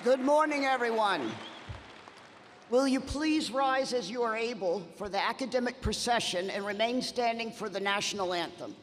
Good morning, everyone. Will you please rise as you are able for the academic procession and remain standing for the national anthem?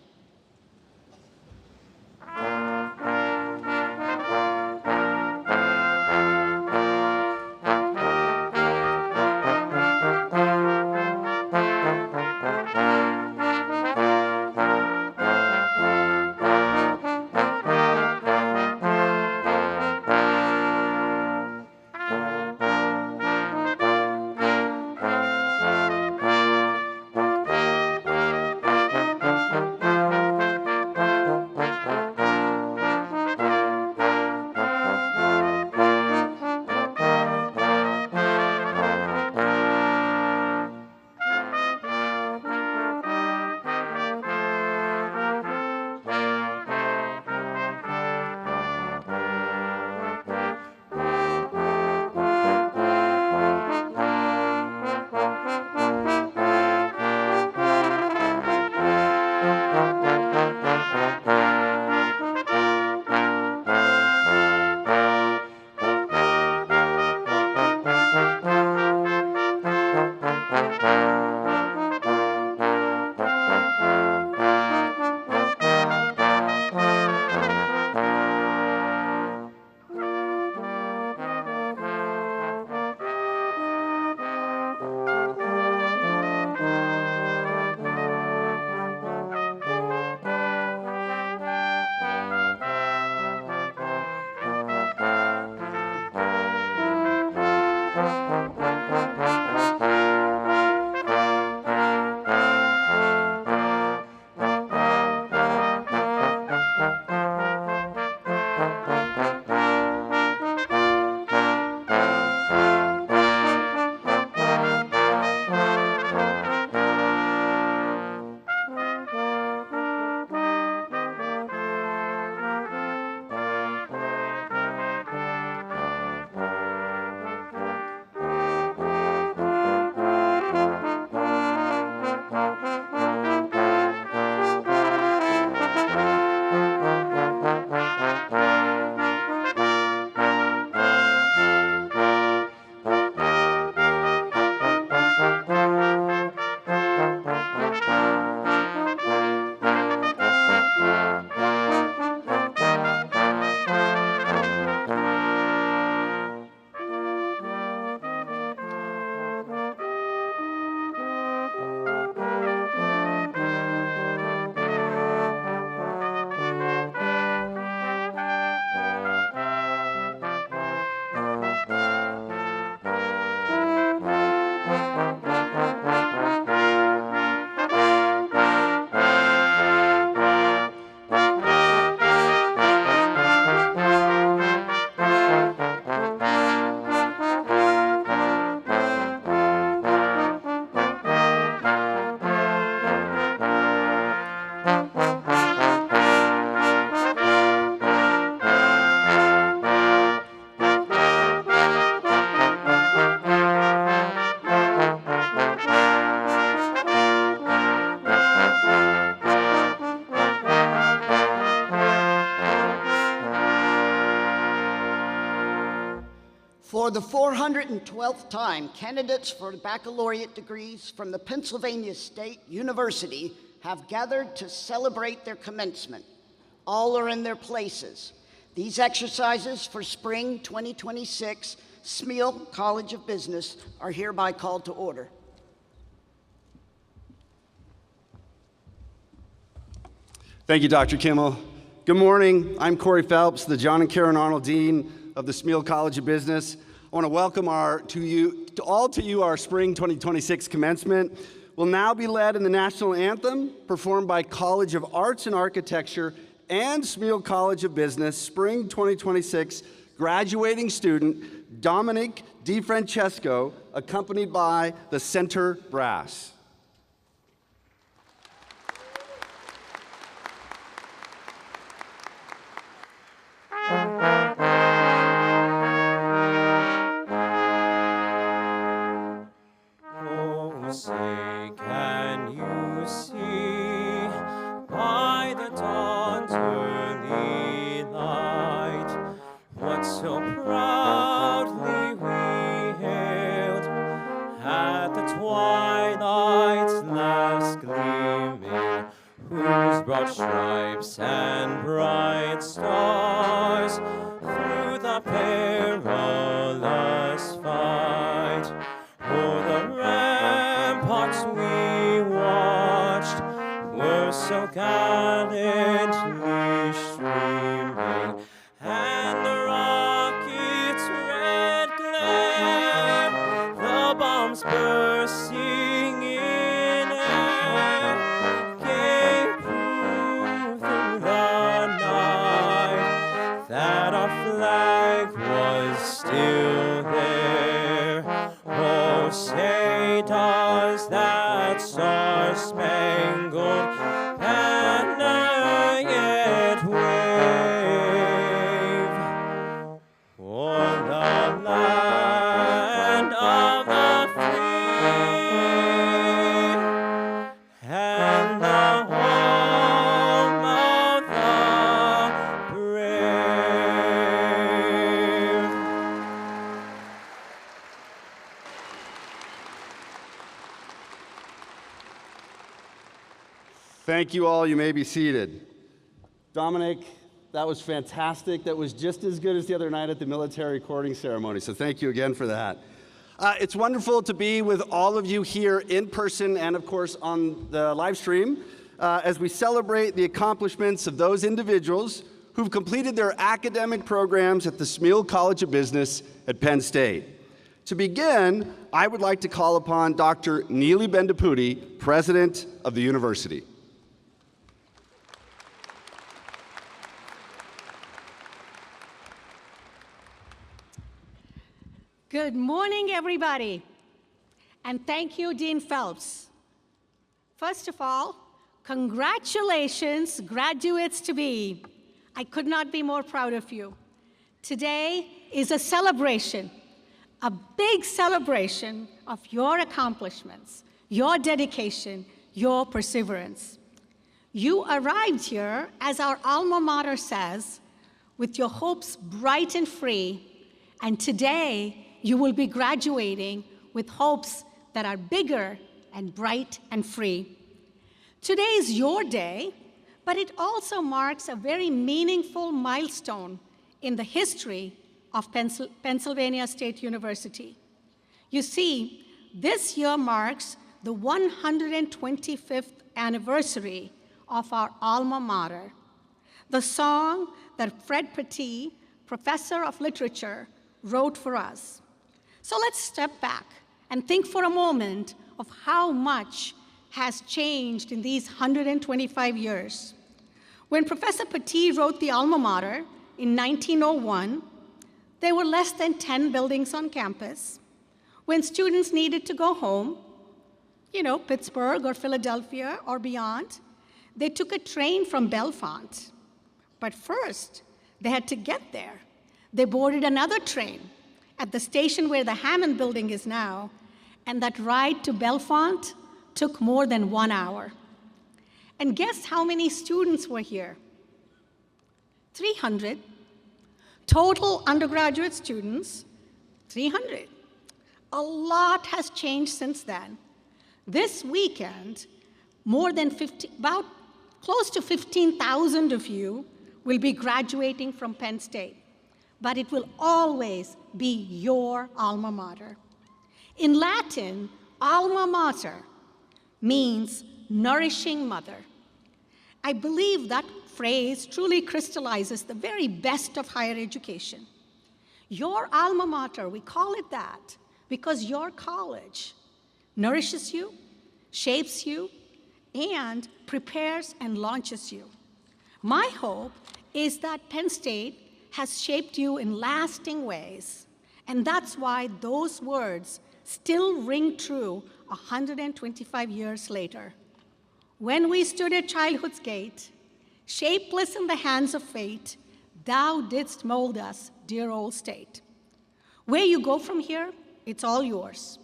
For the 412th time, candidates for baccalaureate degrees from the Pennsylvania State University have gathered to celebrate their commencement. All are in their places. These exercises for spring 2026 Smeal College of Business are hereby called to order. Thank you, Dr. Kimmel. Good morning. I'm Corey Phelps, the John and Karen Arnold Dean of the Smeal College of Business. I want to welcome our spring 2026 commencement. Will now be led in the national anthem performed by College of Arts and Architecture and Smeal College of Business spring 2026 graduating student Dominic DiFrancesco, accompanied by the Center Brass. Say, can you see by the dawn's early light what so proud brought stripes and bright stars through the perilous fight. Oh, the ramparts we watched were so gallantly streaming, and the rocket's red glare, the bombs bursting in air, gave proof through the night that our flag was still there. Oh, say does that star-spangled banner yet wave o'er the land of the free and the home of the brave. Thank you all. You may be seated. Dominic, that was fantastic. That was just as good as the other night at the military courting ceremony, so thank you again for that. It's wonderful to be with all of you here in person and, of course, on the live stream as we celebrate the accomplishments of those individuals who've completed their academic programs at the Smeal College of Business at Penn State. To begin, I would like to call upon Dr. Neeli Bendapudi, President of the university. Good morning, everybody, and thank you, Dean Phelps. First of all, congratulations, graduates-to-be. I could not be more proud of you. Today is a celebration, a big celebration of your accomplishments, your dedication, your perseverance. You arrived here, as our alma mater says, with your hopes bright and free, and today you will be graduating with hopes that are bigger and bright and free. Today is your day, but it also marks a very meaningful milestone in the history of Pennsylvania State University. You see, this year marks the 125th anniversary of our alma mater. The song that Fred Petit, professor of literature, wrote for us. So let's step back and think for a moment of how much has changed in these 125 years. When Professor Petit wrote the alma mater in 1901, there were less than 10 buildings on campus. When students needed to go home, Pittsburgh or Philadelphia or beyond, they took a train from Bellefonte. But first, they had to get there. They boarded another train at the station where the Hammond building is now, and that ride to Bellefonte took more than 1 hour. And guess how many students were here? 300. Total undergraduate students, 300. A lot has changed since then. This weekend, about close to 15,000 of you will be graduating from Penn State, but it will always be your alma mater. In Latin, alma mater means nourishing mother. I believe that phrase truly crystallizes the very best of higher education. Your alma mater, we call it that because your college nourishes you, shapes you, and prepares and launches you. My hope is that Penn State has shaped you in lasting ways, and that's why those words still ring true 125 years later. When we stood at childhood's gate, shapeless in the hands of fate, thou didst mold us, dear old state. Where you go from here, it's all yours.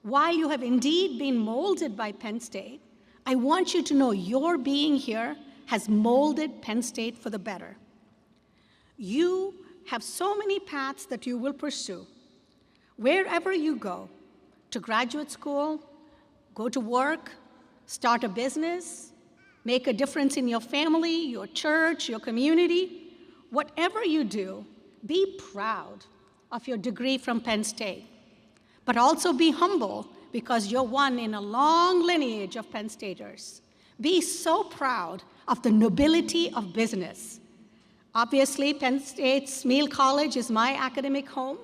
While you have indeed been molded by Penn State, I want you to know your being here has molded Penn State for the better. You have so many paths that you will pursue. Wherever you go, to graduate school, go to work, start a business, Make a difference in your family, your church, your community. Whatever you do, be proud of your degree from Penn State, but also be humble because you're one in a long lineage of Penn Staters. Be so proud of the nobility of business. Obviously, Penn State Smeal College is my academic home.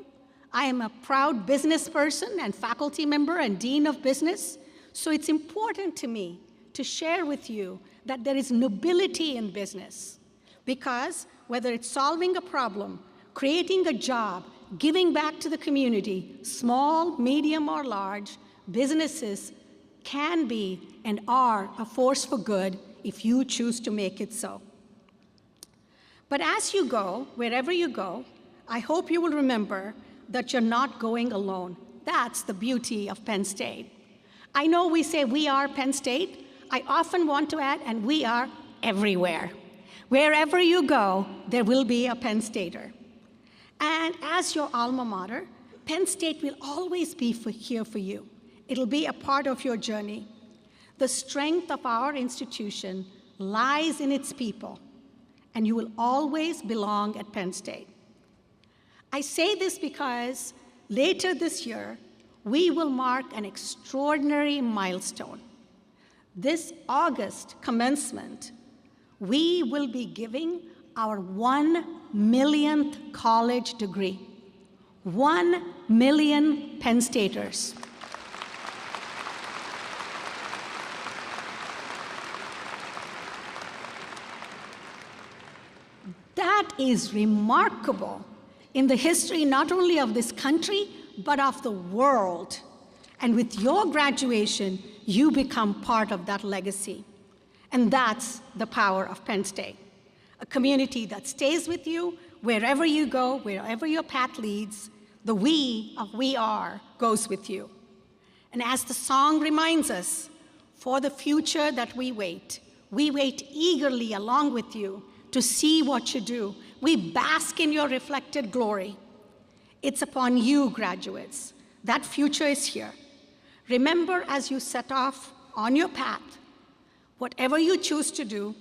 I am a proud business person and faculty member and dean of business, so it's important to me to share with you that there is nobility in business, because whether it's solving a problem, creating a job, giving back to the community, small, medium, or large, businesses can be and are a force for good if you choose to make it so. But as you go, wherever you go, I hope you will remember that you're not going alone. That's the beauty of Penn State. I know we say we are Penn State. I often want to add, and we are everywhere. Wherever you go, there will be a Penn Stater. And as your alma mater, Penn State will always be here for you. It'll be a part of your journey. The strength of our institution lies in its people, and you will always belong at Penn State. I say this because later this year, we will mark an extraordinary milestone. This August commencement, we will be giving our 1 millionth college degree. 1 million Penn Staters. That is remarkable in the history not only of this country, but of the world. And with your graduation, you become part of that legacy. And that's the power of Penn State. A community that stays with you wherever you go, wherever your path leads. The we of we are goes with you. And as the song reminds us, for the future that we wait eagerly along with you to see what you do. We bask in your reflected glory. It's upon you, graduates. That future is here. Remember, as you set off on your path, whatever you choose to do,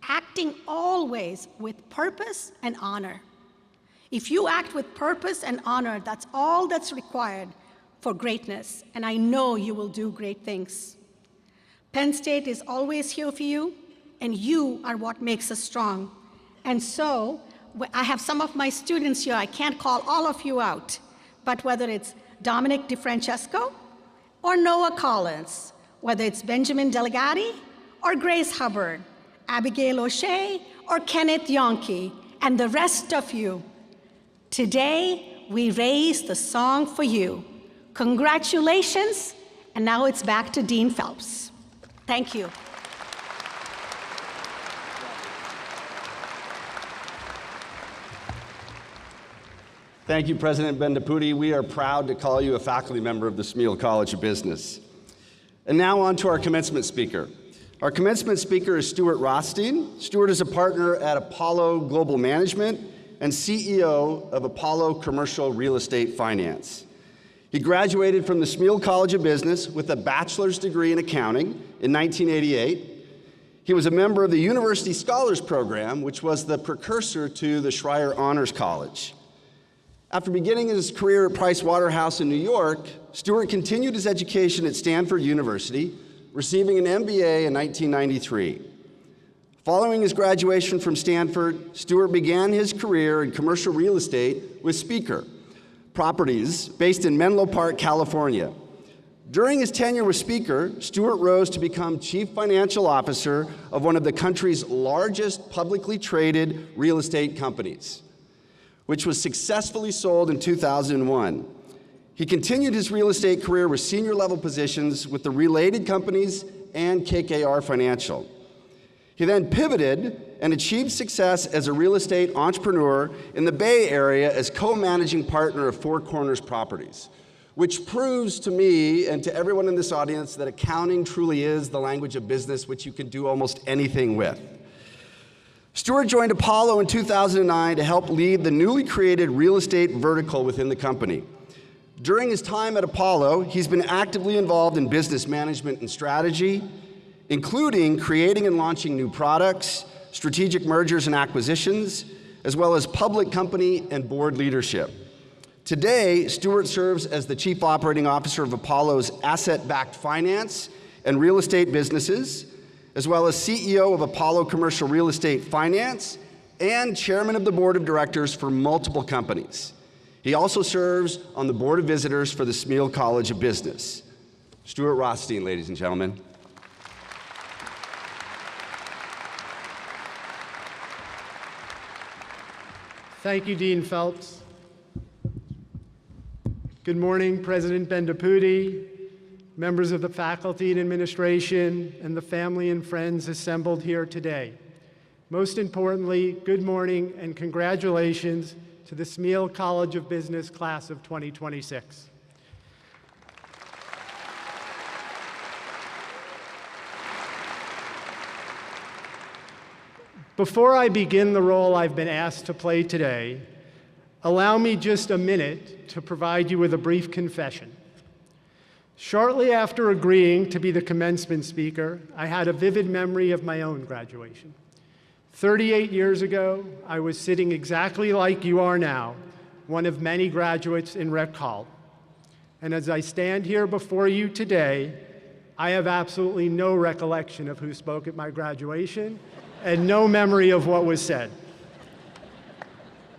acting always with purpose and honor. If you act with purpose and honor, that's all that's required for greatness, and I know you will do great things. Penn State is always here for you, and you are what makes us strong. And so, I have some of my students here. I can't call all of you out, but whether it's Dominic DeFrancesco or Noah Collins, whether it's Benjamin Delegati or Grace Hubbard, Abigail O'Shea or Kenneth Yonke, and the rest of you, today we raise the song for you. Congratulations, and now it's back to Dean Phelps. Thank you. Thank you, President Bendaputi. We are proud to call you a faculty member of the Smeal College of Business. And now on to our commencement speaker. Our commencement speaker is Stuart Rothstein. Stuart is a partner at Apollo Global Management and CEO of Apollo Commercial Real Estate Finance. He graduated from the Smeal College of Business with a bachelor's degree in accounting in 1988. He was a member of the University Scholars Program, which was the precursor to the Schreyer Honors College. After beginning his career at Price Waterhouse in New York, Stuart continued his education at Stanford University, receiving an MBA in 1993. Following his graduation from Stanford, Stuart began his career in commercial real estate with Speaker Properties, based in Menlo Park, California. During his tenure with Speaker, Stuart rose to become Chief Financial Officer of one of the country's largest publicly traded real estate companies, which was successfully sold in 2001. He continued his real estate career with senior level positions with the related companies and KKR Financial. He then pivoted and achieved success as a real estate entrepreneur in the Bay Area as co-managing partner of Four Corners Properties, which proves to me and to everyone in this audience that accounting truly is the language of business which you can do almost anything with. Stuart joined Apollo in 2009 to help lead the newly created real estate vertical within the company. During his time at Apollo, he's been actively involved in business management and strategy, including creating and launching new products, strategic mergers and acquisitions, as well as public company and board leadership. Today, Stuart serves as the Chief Operating Officer of Apollo's asset-backed finance and real estate businesses, as well as CEO of Apollo Commercial Real Estate Finance and Chairman of the Board of Directors for multiple companies. He also serves on the Board of Visitors for the Smeal College of Business. Stuart Rothstein, ladies and gentlemen. Thank you, Dean Phelps. Good morning, President Bendaputi, members of the faculty and administration, and the family and friends assembled here today. Most importantly, good morning and congratulations to the Smeal College of Business class of 2026. Before I begin the role I've been asked to play today, allow me just a minute to provide you with a brief confession. Shortly after agreeing to be the commencement speaker, I had a vivid memory of my own graduation. 38 years ago, I was sitting exactly like you are now, one of many graduates in Rec Hall. And as I stand here before you today, I have absolutely no recollection of who spoke at my graduation and no memory of what was said.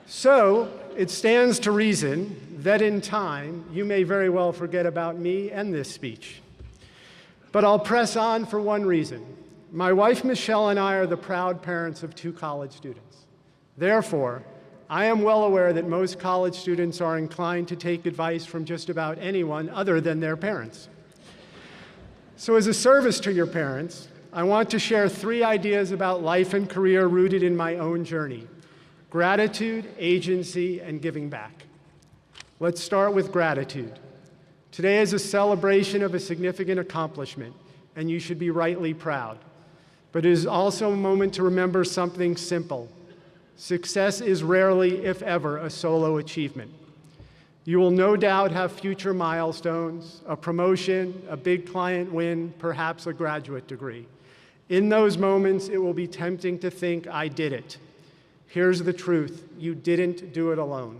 So it stands to reason that in time, you may very well forget about me and this speech. But I'll press on for one reason. My wife, Michelle, and I are the proud parents of 2 college students. Therefore, I am well aware that most college students are inclined to take advice from just about anyone other than their parents. So as a service to your parents, I want to share 3 ideas about life and career rooted in my own journey: gratitude, agency, and giving back. Let's start with gratitude. Today is a celebration of a significant accomplishment, and you should be rightly proud. But it is also a moment to remember something simple. Success is rarely, if ever, a solo achievement. You will no doubt have future milestones, a promotion, a big client win, perhaps a graduate degree. In those moments, it will be tempting to think, I did it. Here's the truth: you didn't do it alone.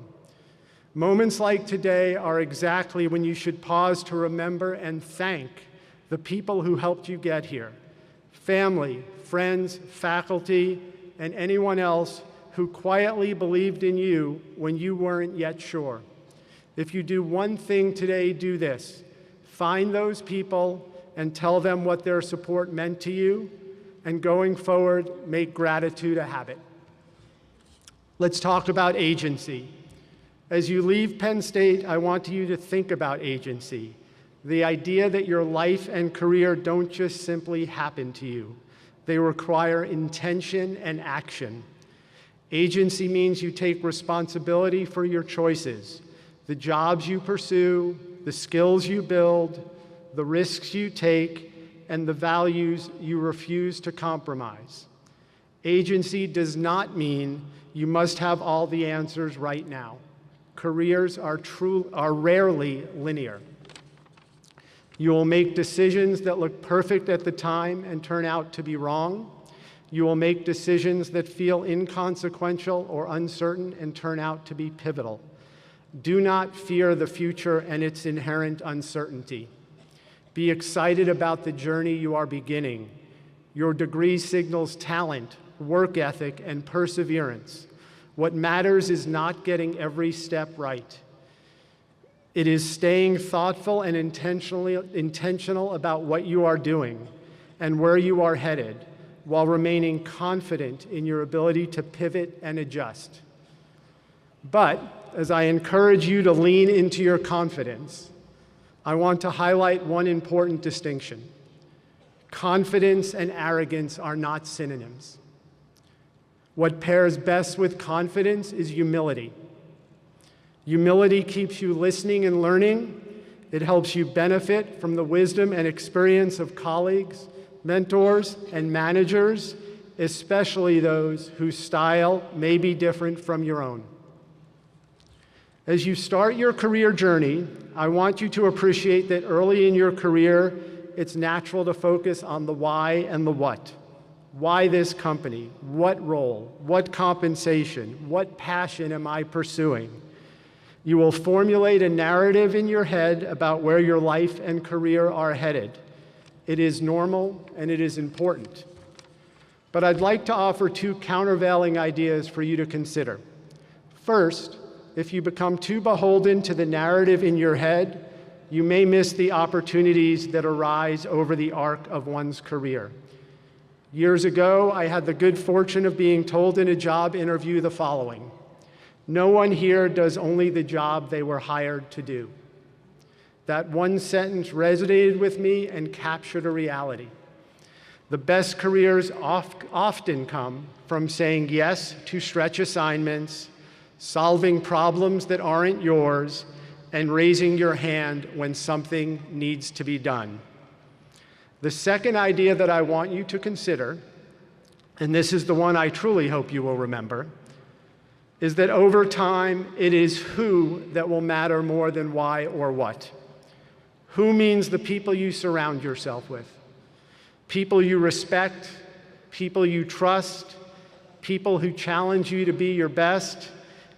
Moments like today are exactly when you should pause to remember and thank the people who helped you get here: family, friends, faculty, and anyone else who quietly believed in you when you weren't yet sure. If you do one thing today, do this: find those people and tell them what their support meant to you, and going forward, make gratitude a habit. Let's talk about agency. As you leave Penn State, I want you to think about agency, the idea that your life and career don't just simply happen to you. They require intention and action. Agency means you take responsibility for your choices, the jobs you pursue, the skills you build, the risks you take, and the values you refuse to compromise. Agency does not mean you must have all the answers right now. Careers are rarely linear. You will make decisions that look perfect at the time and turn out to be wrong. You will make decisions that feel inconsequential or uncertain and turn out to be pivotal. Do not fear the future and its inherent uncertainty. Be excited about the journey you are beginning. Your degree signals talent, work ethic, and perseverance. What matters is not getting every step right. It is staying thoughtful and intentional about what you are doing and where you are headed, while remaining confident in your ability to pivot and adjust. But as I encourage you to lean into your confidence, I want to highlight one important distinction. Confidence and arrogance are not synonyms. What pairs best with confidence is humility. Humility keeps you listening and learning. It helps you benefit from the wisdom and experience of colleagues, mentors, and managers, especially those whose style may be different from your own. As you start your career journey, I want you to appreciate that early in your career, it's natural to focus on the why and the what. Why this company? What role? What compensation? What passion am I pursuing? You will formulate a narrative in your head about where your life and career are headed. It is normal and it is important. But I'd like to offer two countervailing ideas for you to consider. First, if you become too beholden to the narrative in your head, you may miss the opportunities that arise over the arc of one's career. Years ago, I had the good fortune of being told in a job interview the following: "No one here does only the job they were hired to do." That one sentence resonated with me and captured a reality. The best careers often come from saying yes to stretch assignments, solving problems that aren't yours, and raising your hand when something needs to be done. The second idea that I want you to consider, and this is the one I truly hope you will remember, is that over time, it is who that will matter more than why or what. Who means the people you surround yourself with. People you respect, people you trust, people who challenge you to be your best,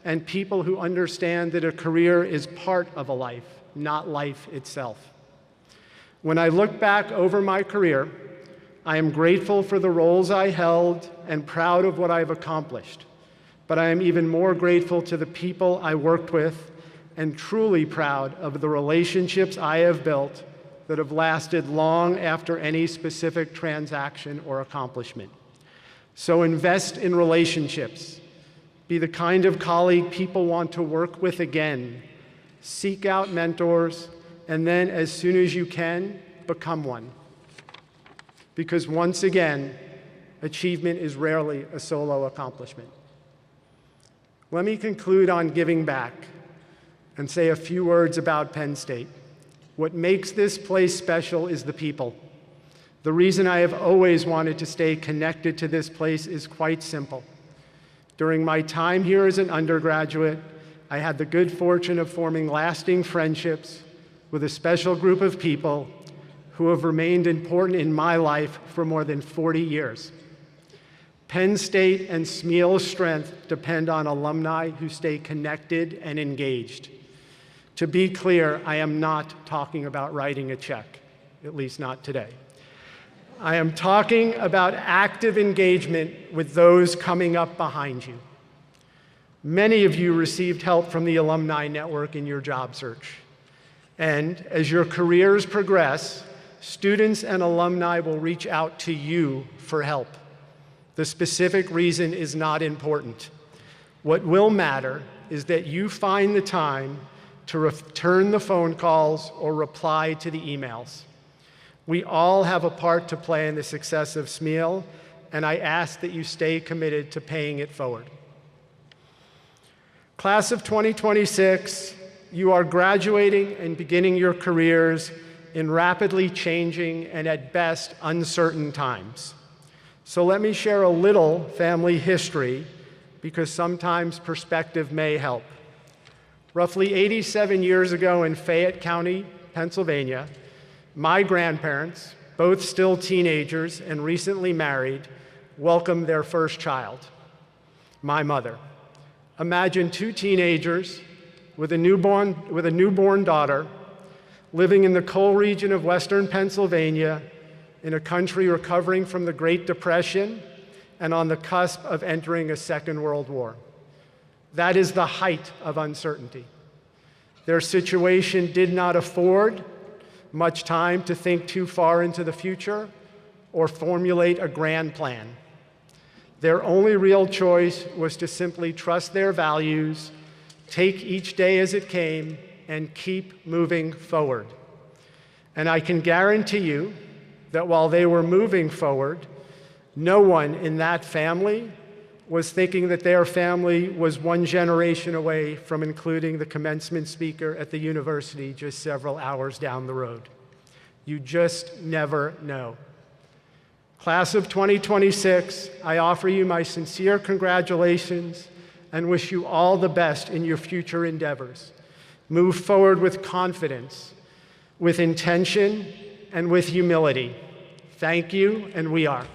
and people who understand that a career is part of a life, not life itself. When I look back over my career, I am grateful for the roles I held and proud of what I've accomplished. But I am even more grateful to the people I worked with and truly proud of the relationships I have built that have lasted long after any specific transaction or accomplishment. So invest in relationships. Be the kind of colleague people want to work with again. Seek out mentors, and then as soon as you can, become one. Because once again, achievement is rarely a solo accomplishment. Let me conclude on giving back and say a few words about Penn State. What makes this place special is the people. The reason I have always wanted to stay connected to this place is quite simple. During my time here as an undergraduate, I had the good fortune of forming lasting friendships with a special group of people who have remained important in my life for more than 40 years. Penn State and Smeal's strength depend on alumni who stay connected and engaged. To be clear, I am not talking about writing a check, at least not today. I am talking about active engagement with those coming up behind you. Many of you received help from the Alumni Network in your job search. And as your careers progress, students and alumni will reach out to you for help. The specific reason is not important. What will matter is that you find the time to return the phone calls or reply to the emails. We all have a part to play in the success of Smeal, and I ask that you stay committed to paying it forward. Class of 2026, you are graduating and beginning your careers in rapidly changing and at best uncertain times. So let me share a little family history because sometimes perspective may help. Roughly 87 years ago in Fayette County, Pennsylvania, my grandparents, both still teenagers and recently married, welcomed their first child, my mother. Imagine two teenagers with a newborn daughter living in the coal region of Western Pennsylvania in a country recovering from the Great Depression and on the cusp of entering a Second World War. That is the height of uncertainty. Their situation did not afford much time to think too far into the future or formulate a grand plan. Their only real choice was to simply trust their values, take each day as it came, and keep moving forward. And I can guarantee you that while they were moving forward, no one in that family was thinking that their family was one generation away from including the commencement speaker at the university just several hours down the road. You just never know. Class of 2026, I offer you my sincere congratulations and wish you all the best in your future endeavors. Move forward with confidence, with intention, and with humility. Thank you, and we are.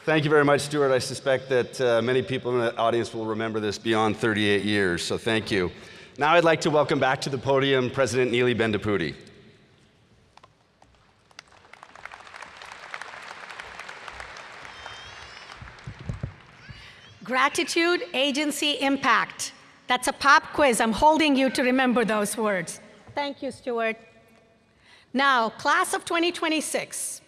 Thank you very much, Stuart. I suspect that many people in the audience will remember this beyond 38 years, so thank you. Now I'd like to welcome back to the podium President Neeli Bendapudi. Gratitude, agency, impact. That's a pop quiz. I'm holding you to remember those words. Thank you, Stuart. Now, class of 2026.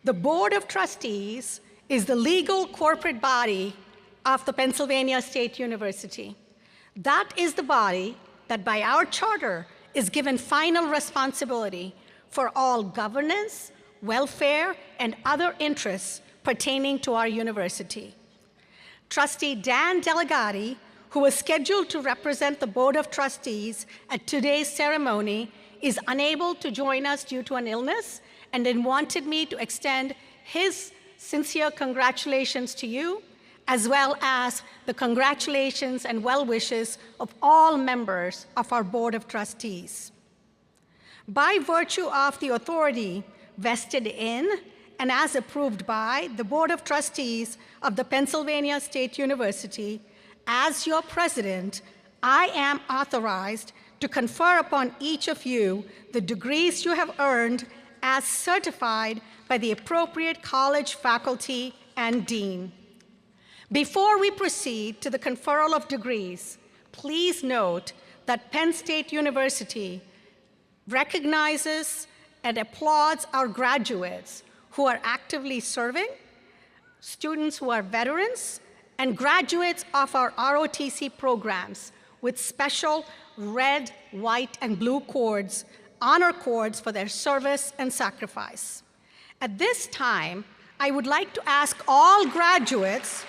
The Board of Trustees is the legal corporate body of the Pennsylvania State University. That is the body that by our charter is given final responsibility for all governance, welfare, and other interests pertaining to our university. Trustee Dan Delegati, who was scheduled to represent the Board of Trustees at today's ceremony, is unable to join us due to an illness and then wanted me to extend his sincere congratulations to you, as well as the congratulations and well wishes of all members of our Board of Trustees. By virtue of the authority vested in and as approved by the Board of Trustees of the Pennsylvania State University, as your president, I am authorized to confer upon each of you the degrees you have earned as certified by the appropriate college faculty and dean. Before we proceed to the conferral of degrees, please note that Penn State University recognizes and applauds our graduates who are actively serving, students who are veterans, and graduates of our ROTC programs with special red, white, and blue cords, honor cords for their service and sacrifice. At this time, I would like to ask all graduates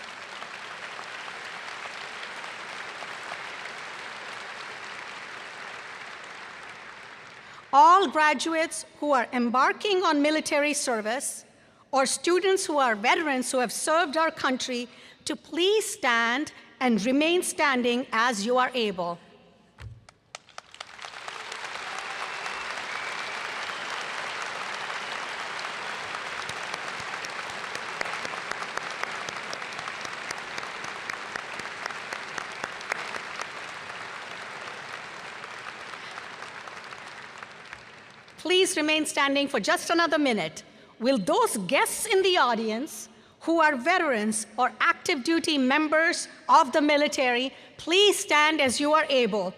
who are embarking on military service or students who are veterans who have served our country to please stand and remain standing as you are able. Please remain standing for just another minute. Will those guests in the audience who are veterans or active duty members of the military, please stand as you are able.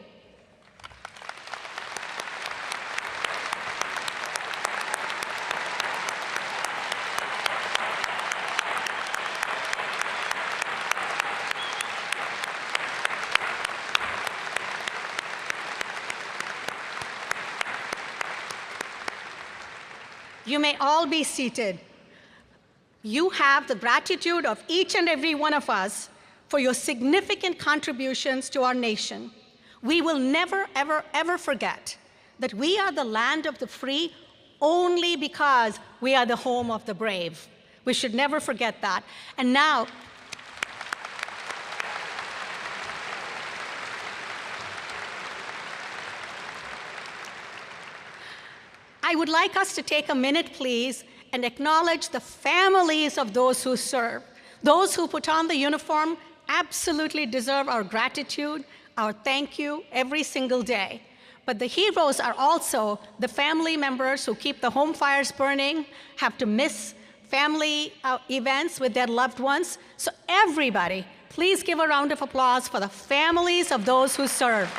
You may all be seated. You have the gratitude of each and every one of us for your significant contributions to our nation. We will never, ever, ever forget that we are the land of the free only because we are the home of the brave. We should never forget that. And now, I would like us to take a minute, please, and acknowledge the families of those who serve. Those who put on the uniform absolutely deserve our gratitude, our thank you every single day. But the heroes are also the family members who keep the home fires burning, have to miss family events with their loved ones. So everybody, please give a round of applause for the families of those who serve.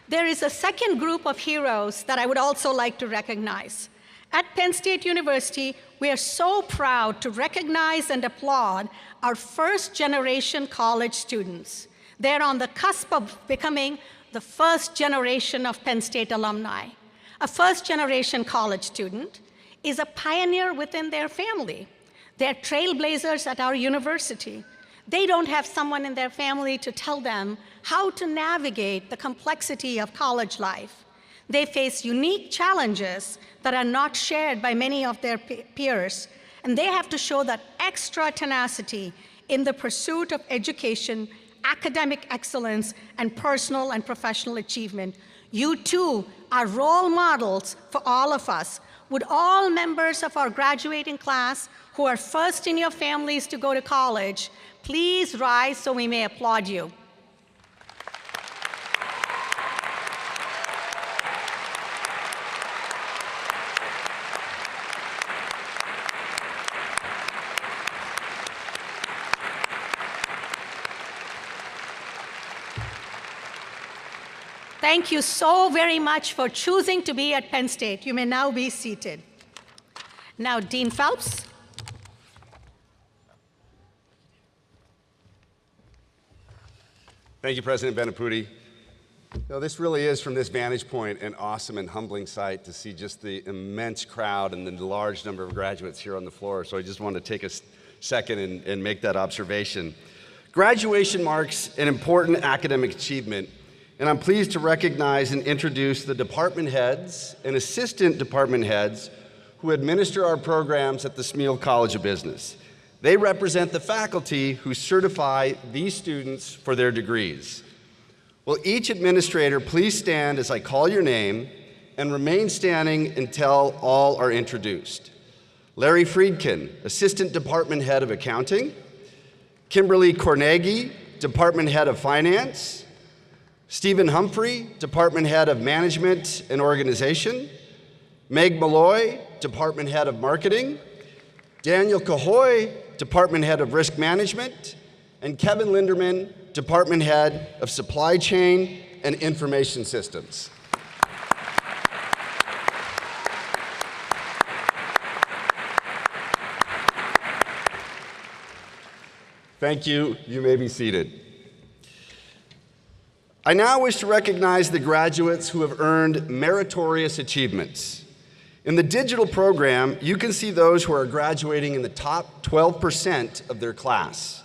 There is a second group of heroes that I would also like to recognize. At Penn State University, we are so proud to recognize and applaud our first-generation college students. They're on the cusp of becoming the first generation of Penn State alumni. A first-generation college student is a pioneer within their family. They're trailblazers at our university. They don't have someone in their family to tell them how to navigate the complexity of college life. They face unique challenges that are not shared by many of their peers, and they have to show that extra tenacity in the pursuit of education, academic excellence, and personal and professional achievement. You too are role models for all of us. Would all members of our graduating class who are first in your families to go to college please rise so we may applaud you. Thank you so very much for choosing to be at Penn State. You may now be seated. Now, Dean Phelps. Thank you, President Benaputi. This really is, from this vantage point, an awesome and humbling sight to see just the immense crowd and the large number of graduates here on the floor. So I just wanted to take a second and make that observation. Graduation marks an important academic achievement, and I'm pleased to recognize and introduce the department heads and assistant department heads who administer our programs at the Smeal College of Business. They represent the faculty who certify these students for their degrees. Will each administrator please stand as I call your name and remain standing until all are introduced. Larry Friedkin, Assistant Department Head of Accounting. Kimberly Cornegi, Department Head of Finance. Stephen Humphrey, Department Head of Management and Organization. Meg Malloy, Department Head of Marketing. Daniel Cahoy, Department Head of Risk Management. And Kevin Linderman, Department Head of Supply Chain and Information Systems. Thank you. You may be seated. I now wish to recognize the graduates who have earned meritorious achievements. In the digital program, you can see those who are graduating in the top 12% of their class.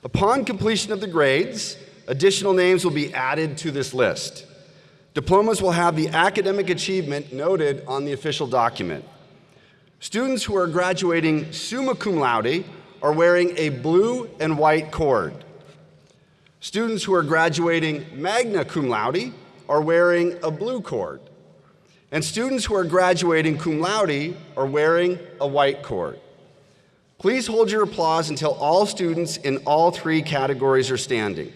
Upon completion of the grades, additional names will be added to this list. Diplomas will have the academic achievement noted on the official document. Students who are graduating summa cum laude are wearing a blue and white cord. Students who are graduating magna cum laude are wearing a blue cord. And students who are graduating cum laude are wearing a white cord. Please hold your applause until all students in all three categories are standing.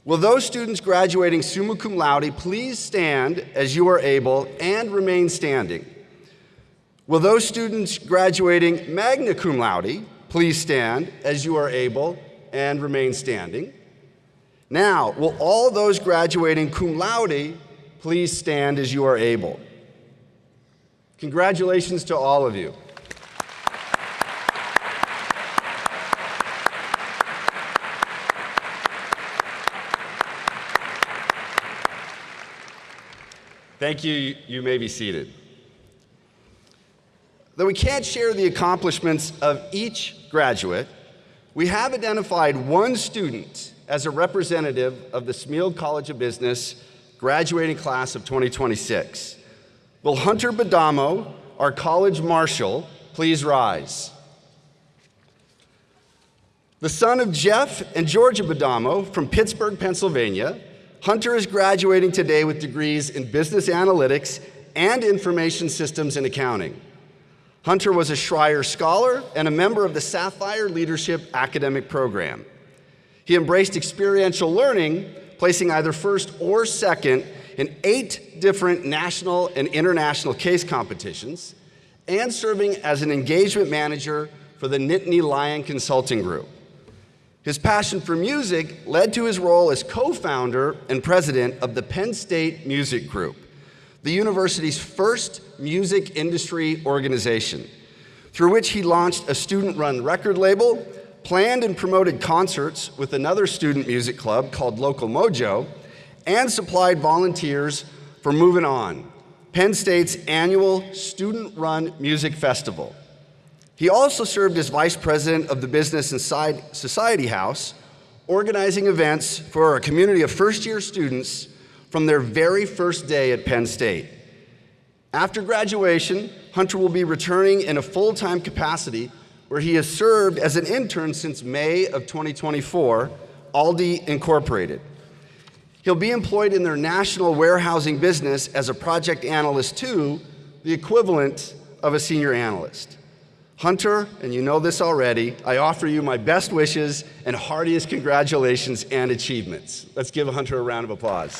Will those students graduating summa cum laude please stand as you are able and remain standing? Will those students graduating magna cum laude please stand as you are able and remain standing? Now, will all those graduating cum laude please stand as you are able? Congratulations to all of you. Thank you. You may be seated. Though we can't share the accomplishments of each graduate, we have identified one student as a representative of the Smeal College of Business graduating class of 2026. Will Hunter Badamo, our college marshal, please rise? The son of Jeff and Georgia Badamo from Pittsburgh, Pennsylvania, Hunter is graduating today with degrees in business analytics and information systems and accounting. Hunter was a Schreier Scholar and a member of the Sapphire Leadership Academic Program. He embraced experiential learning, placing either first or second in 8 different national and international case competitions, and serving as an engagement manager for the Nittany Lion Consulting Group. His passion for music led to his role as co-founder and president of the Penn State Music Group, the university's first music industry organization, through which he launched a student-run record label, planned and promoted concerts with another student music club called Local Mojo, and supplied volunteers for Movin' On, Penn State's annual student-run music festival. He also served as vice president of the Business and Society House, organizing events for a community of first-year students from their very first day at Penn State. After graduation, Hunter will be returning in a full-time capacity where he has served as an intern since May of 2024, Aldi Incorporated. He'll be employed in their national warehousing business as a project analyst too, the equivalent of a senior analyst. Hunter, and you know this already, I offer you my best wishes and heartiest congratulations and achievements. Let's give Hunter a round of applause.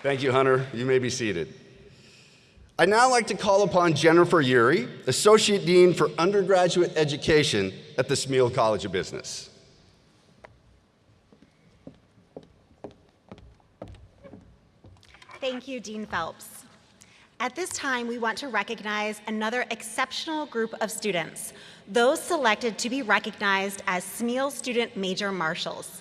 Thank you, Hunter. You may be seated. I'd now like to call upon Jennifer Urey, Associate Dean for Undergraduate Education at the Smeal College of Business. Thank you, Dean Phelps. At this time, we want to recognize another exceptional group of students, those selected to be recognized as Smeal Student Major Marshals.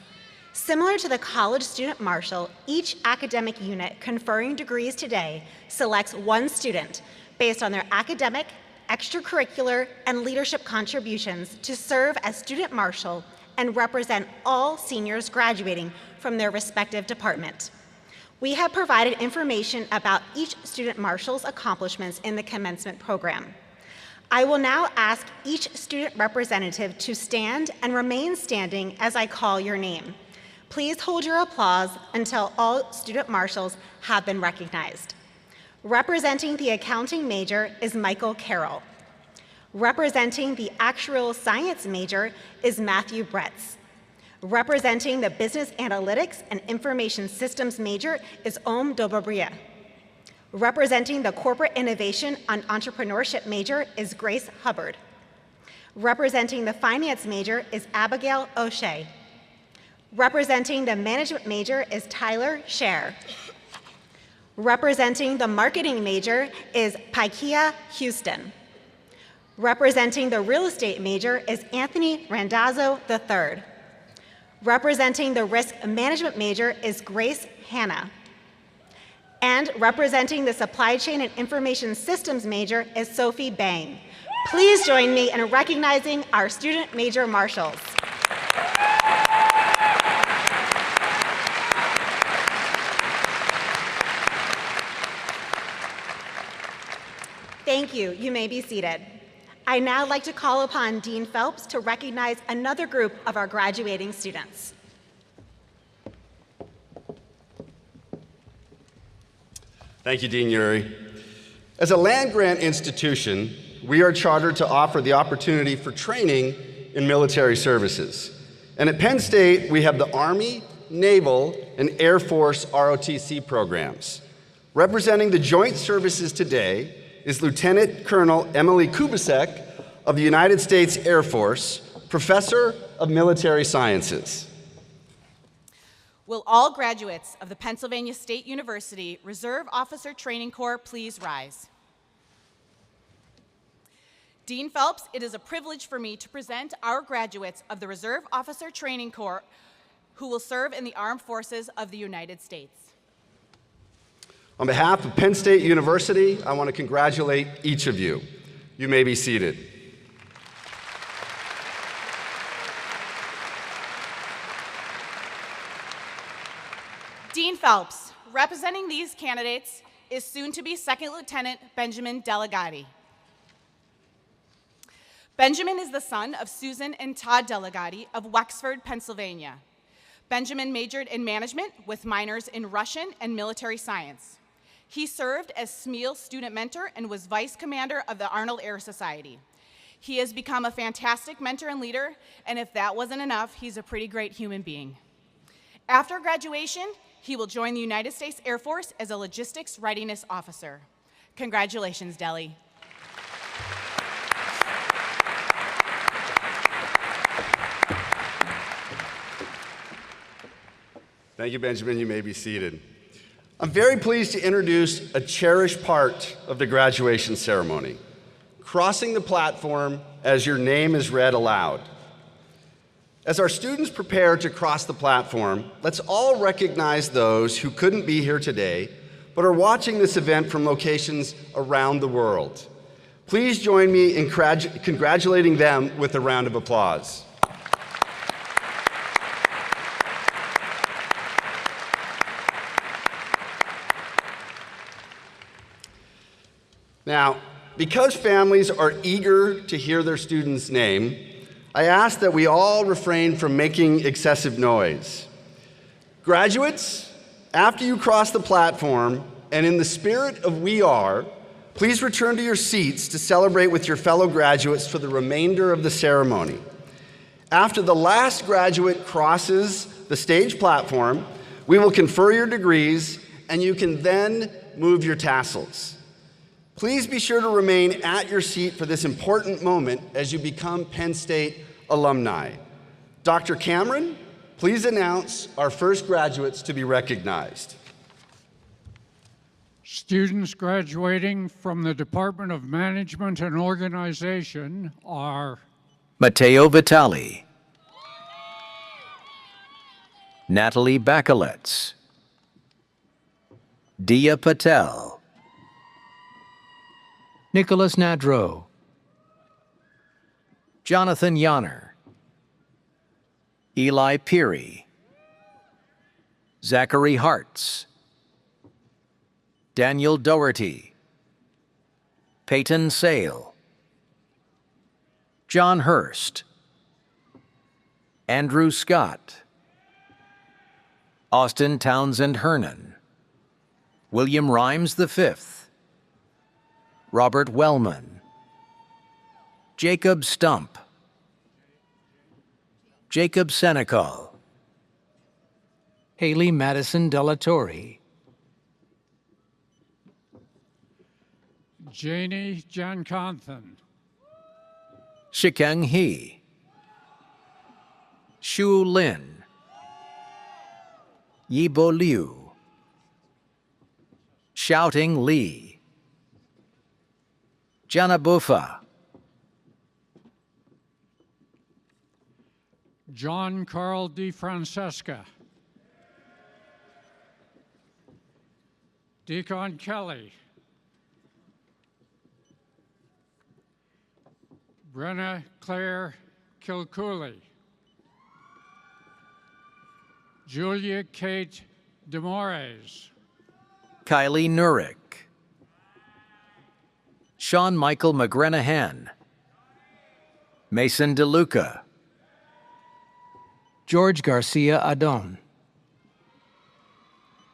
Similar to the College Student Marshal, each academic unit conferring degrees today selects one student based on their academic, extracurricular, and leadership contributions to serve as Student Marshal and represent all seniors graduating from their respective department. We have provided information about each Student Marshal's accomplishments in the Commencement program. I will now ask each student representative to stand and remain standing as I call your name. Please hold your applause until all Student Marshals have been recognized. Representing the accounting major is Michael Carroll. Representing the actuarial science major is Matthew Bretz. Representing the business analytics and information systems major is Om Dobobria. Representing the corporate innovation and entrepreneurship major is Grace Hubbard. Representing the finance major is Abigail O'Shea. Representing the management major is Tyler Scher. Representing the marketing major is Paikia Houston. Representing the real estate major is Anthony Randazzo III. Representing the risk management major is Grace Hanna. And representing the supply chain and information systems major is Sophie Bang. Please join me in recognizing our student major marshals. Thank you. You may be seated. I now like to call upon Dean Phelps to recognize another group of our graduating students. Thank you, Dean Urey. As a land-grant institution, we are chartered to offer the opportunity for training in military services. And at Penn State, we have the Army, Naval, and Air Force ROTC programs. Representing the joint services today is Lieutenant Colonel Emily Kubasek of the United States Air Force, Professor of Military Sciences. Will all graduates of the Pennsylvania State University Reserve Officer Training Corps please rise? Dean Phelps, it is a privilege for me to present our graduates of the Reserve Officer Training Corps who will serve in the Armed Forces of the United States. On behalf of Penn State University, I want to congratulate each of you. You may be seated. Dean Phelps, representing these candidates is soon-to-be Second Lieutenant Benjamin Delegati. Benjamin is the son of Susan and Todd Delegati of Wexford, Pennsylvania. Benjamin majored in management with minors in Russian and military science. He served as Smeal student mentor and was vice commander of the Arnold Air Society. He has become a fantastic mentor and leader, and if that wasn't enough, he's a pretty great human being. After graduation, he will join the United States Air Force as a logistics readiness officer. Congratulations, Deli. Thank you, Benjamin. You may be seated. I'm very pleased to introduce a cherished part of the graduation ceremony, crossing the platform as your name is read aloud. As our students prepare to cross the platform, let's all recognize those who couldn't be here today, but are watching this event from locations around the world. Please join me in congratulating them with a round of applause. Now, because families are eager to hear their student's name, I ask that we all refrain from making excessive noise. Graduates, after you cross the platform, and in the spirit of We Are, please return to your seats to celebrate with your fellow graduates for the remainder of the ceremony. After the last graduate crosses the stage platform, we will confer your degrees, and you can then move your tassels. Please be sure to remain at your seat for this important moment as you become Penn State alumni. Dr. Cameron, please announce our first graduates to be recognized. Students graduating from the Department of Management and Organization are Matteo Vitali, Natalie Bakalets, Dia Patel, Nicholas Nadro, Jonathan Yanner, Eli Peary, Zachary Hartz, Daniel Doherty, Peyton Sale, John Hurst, Andrew Scott, Austin Townsend Hernan, William Rhymes V, Robert Wellman, Jacob Stump, Jacob Senecal, Haley Madison Delatorre, Janie Jankanthan, Shikeng He, Shu Lin, Yibo Liu, Shouting Lee, Jana Bufa, John Carl DeFrancesca, Deacon Kelly, Brenna Claire Kilcooley, Julia Kate Demores, Kylie Nurick, Sean Michael McGrenahan, Mason DeLuca, George Garcia Adon,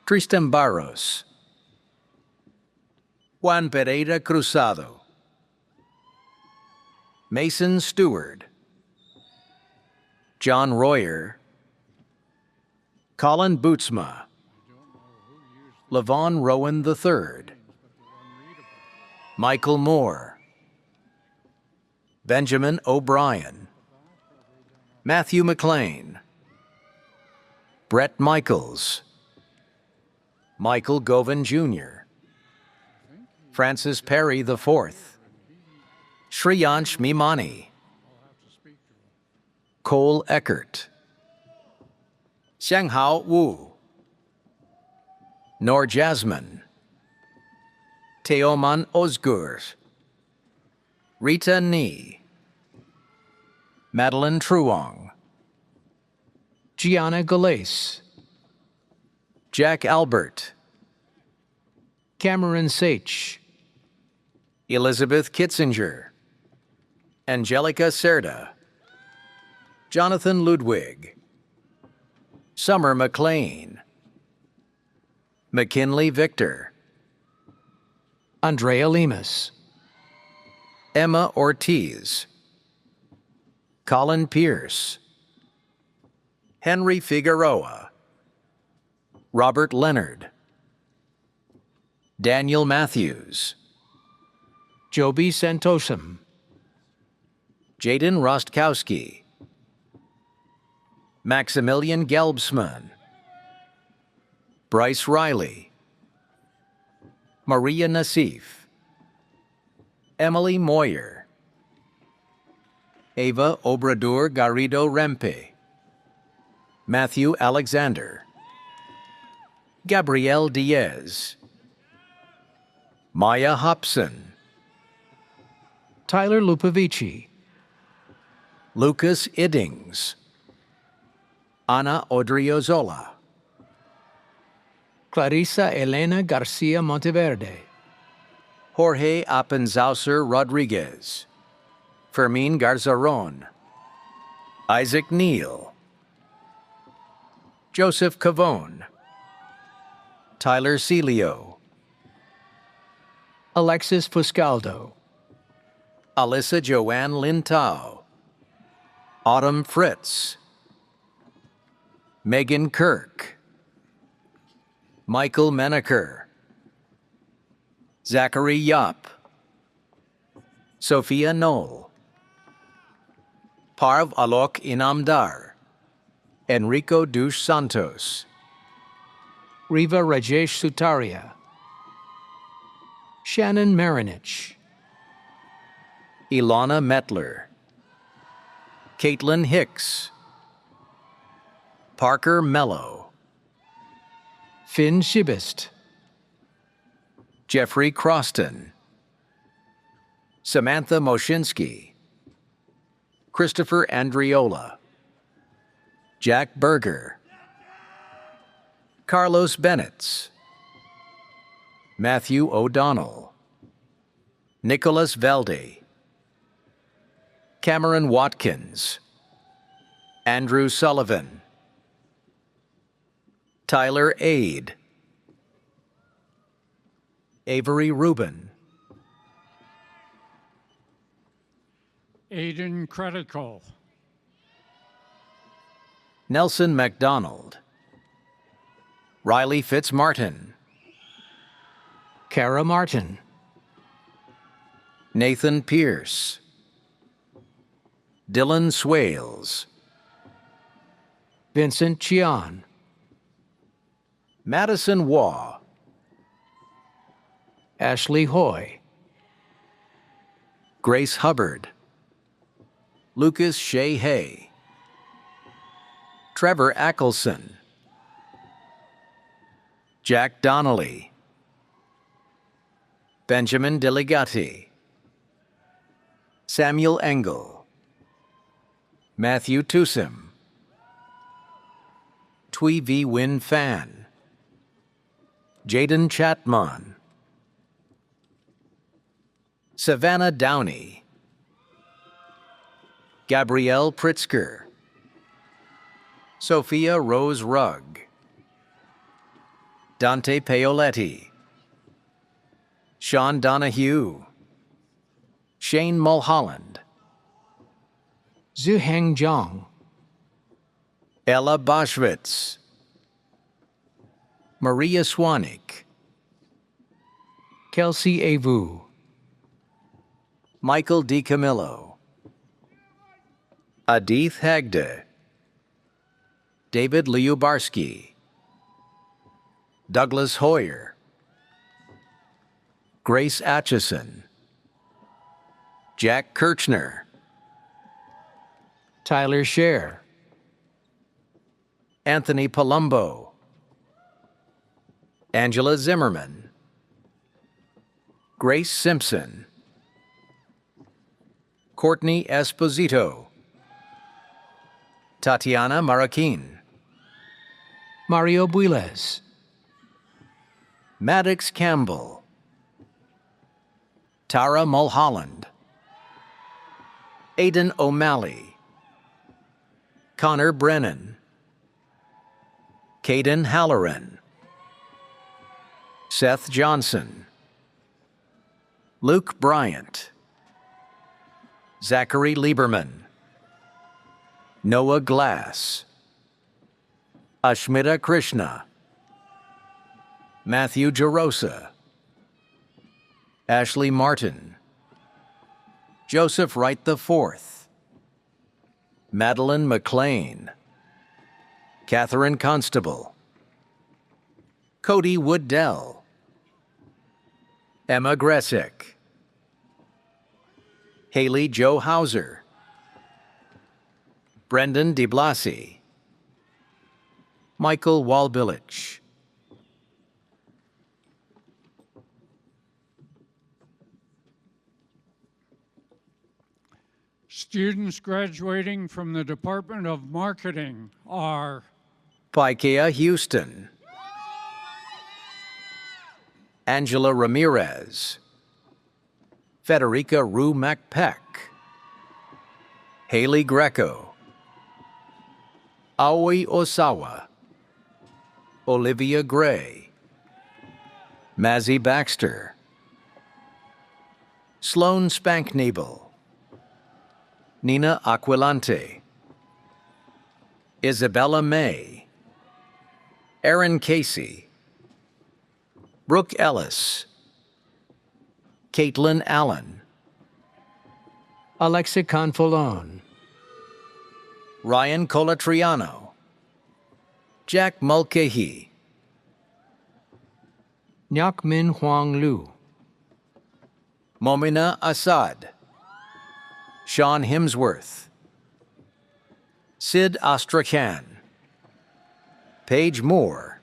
Tristan Barros, Juan Pereira Cruzado, Mason Stewart, John Royer, Colin Bootsma, Levon Rowan III, Michael Moore, Benjamin O'Brien, Matthew McLean, Brett Michaels, Michael Govan Jr., Francis Perry IV, Shriyansh Mimani, Cole Eckert, Xianghao Wu, Nor Jasmine, Teoman Ozgur, Rita Ni, Madeline Truong, Gianna Galais, Jack Albert, Cameron Sach, Elizabeth Kitzinger, Angelica Serda, Jonathan Ludwig, Summer McLean, McKinley Victor, Andrea Lemus, Emma Ortiz, Colin Pierce, Henry Figueroa, Robert Leonard, Daniel Matthews, Joby Santosum, Jaden Rostkowski, Maximilian Gelbsman, Bryce Riley, Maria Nassif, Emily Moyer, Ava Obrador Garrido Rempe, Matthew Alexander, Gabrielle Diaz, Maya Hobson, Tyler Lupovici, Lucas Iddings, Ana Odriozola, Clarissa Elena Garcia Monteverde, Jorge Appenzauser Rodriguez, Fermin Garzarón, Isaac Neal, Joseph Cavone, Tyler Celio, Alexis Fuscaldo, Alyssa Joanne Lintao, Autumn Fritz, Megan Kirk, Michael Menaker, Zachary Yap, Sophia Knoll, Parv Alok Inamdar, Enrico Dush Santos, Riva Rajesh Sutaria, Shannon Marinich, Ilana Metler, Caitlin Hicks, Parker Mello, Finn Shibist, Jeffrey Croston, Samantha Moshinsky, Christopher Andriola, Jack Berger, Carlos Bennetts, Matthew O'Donnell, Nicholas Velde, Cameron Watkins, Andrew Sullivan, Tyler Aid, Avery Rubin, Aiden Credico, Nelson MacDonald, Riley Fitzmartin, Kara Martin, Nathan Pierce, Dylan Swales, Vincent Chian, Madison Waugh, Ashley Hoy, Grace Hubbard, Lucas Shea Hay, Trevor Ackelson, Jack Donnelly, Benjamin Delegati, Samuel Engel, Matthew Tusim, Twee V. Win Fan, Jaden Chatmon, Savannah Downey, Gabrielle Pritzker, Sophia Rose Rugg, Dante Paoletti, Sean Donahue, Shane Mulholland, Zuheng Zhang, Ella Boschwitz, Maria Swanik, Kelsey Avu, Michael DiCamillo, Adith Hagde, David Liubarski, Douglas Hoyer, Grace Atchison, Jack Kirchner, Tyler Scher, Anthony Palumbo, Angela Zimmerman, Grace Simpson, Courtney Esposito, Tatiana Marakin, Mario Builes, Maddox Campbell, Tara Mulholland, Aidan O'Malley, Connor Brennan, Caden Halloran, Seth Johnson, Luke Bryant, Zachary Lieberman, Noah Glass, Ashmita Krishna, Matthew Jarosa, Ashley Martin, Joseph Wright IV, Madeline McLean, Catherine Constable, Cody Woodell, Emma Gressick, Haley Joe Hauser, Brendan DeBlasi, Michael Walbilich. Students graduating from the Department of Marketing are Paikea Houston. Angela Ramirez. Federica Rue MacPeck. Haley Greco. Aoi Osawa. Olivia Gray. Mazzy Baxter. Sloan Spanknebel. Nina Aquilante. Isabella May. Aaron Casey. Brooke Ellis. Caitlin Allen. Alexa Confolone. Ryan Colatriano. Jack Mulcahy. Nyok Min Huang Lu. Momina Assad. Sean Hemsworth. Sid Astrakhan. Paige Moore.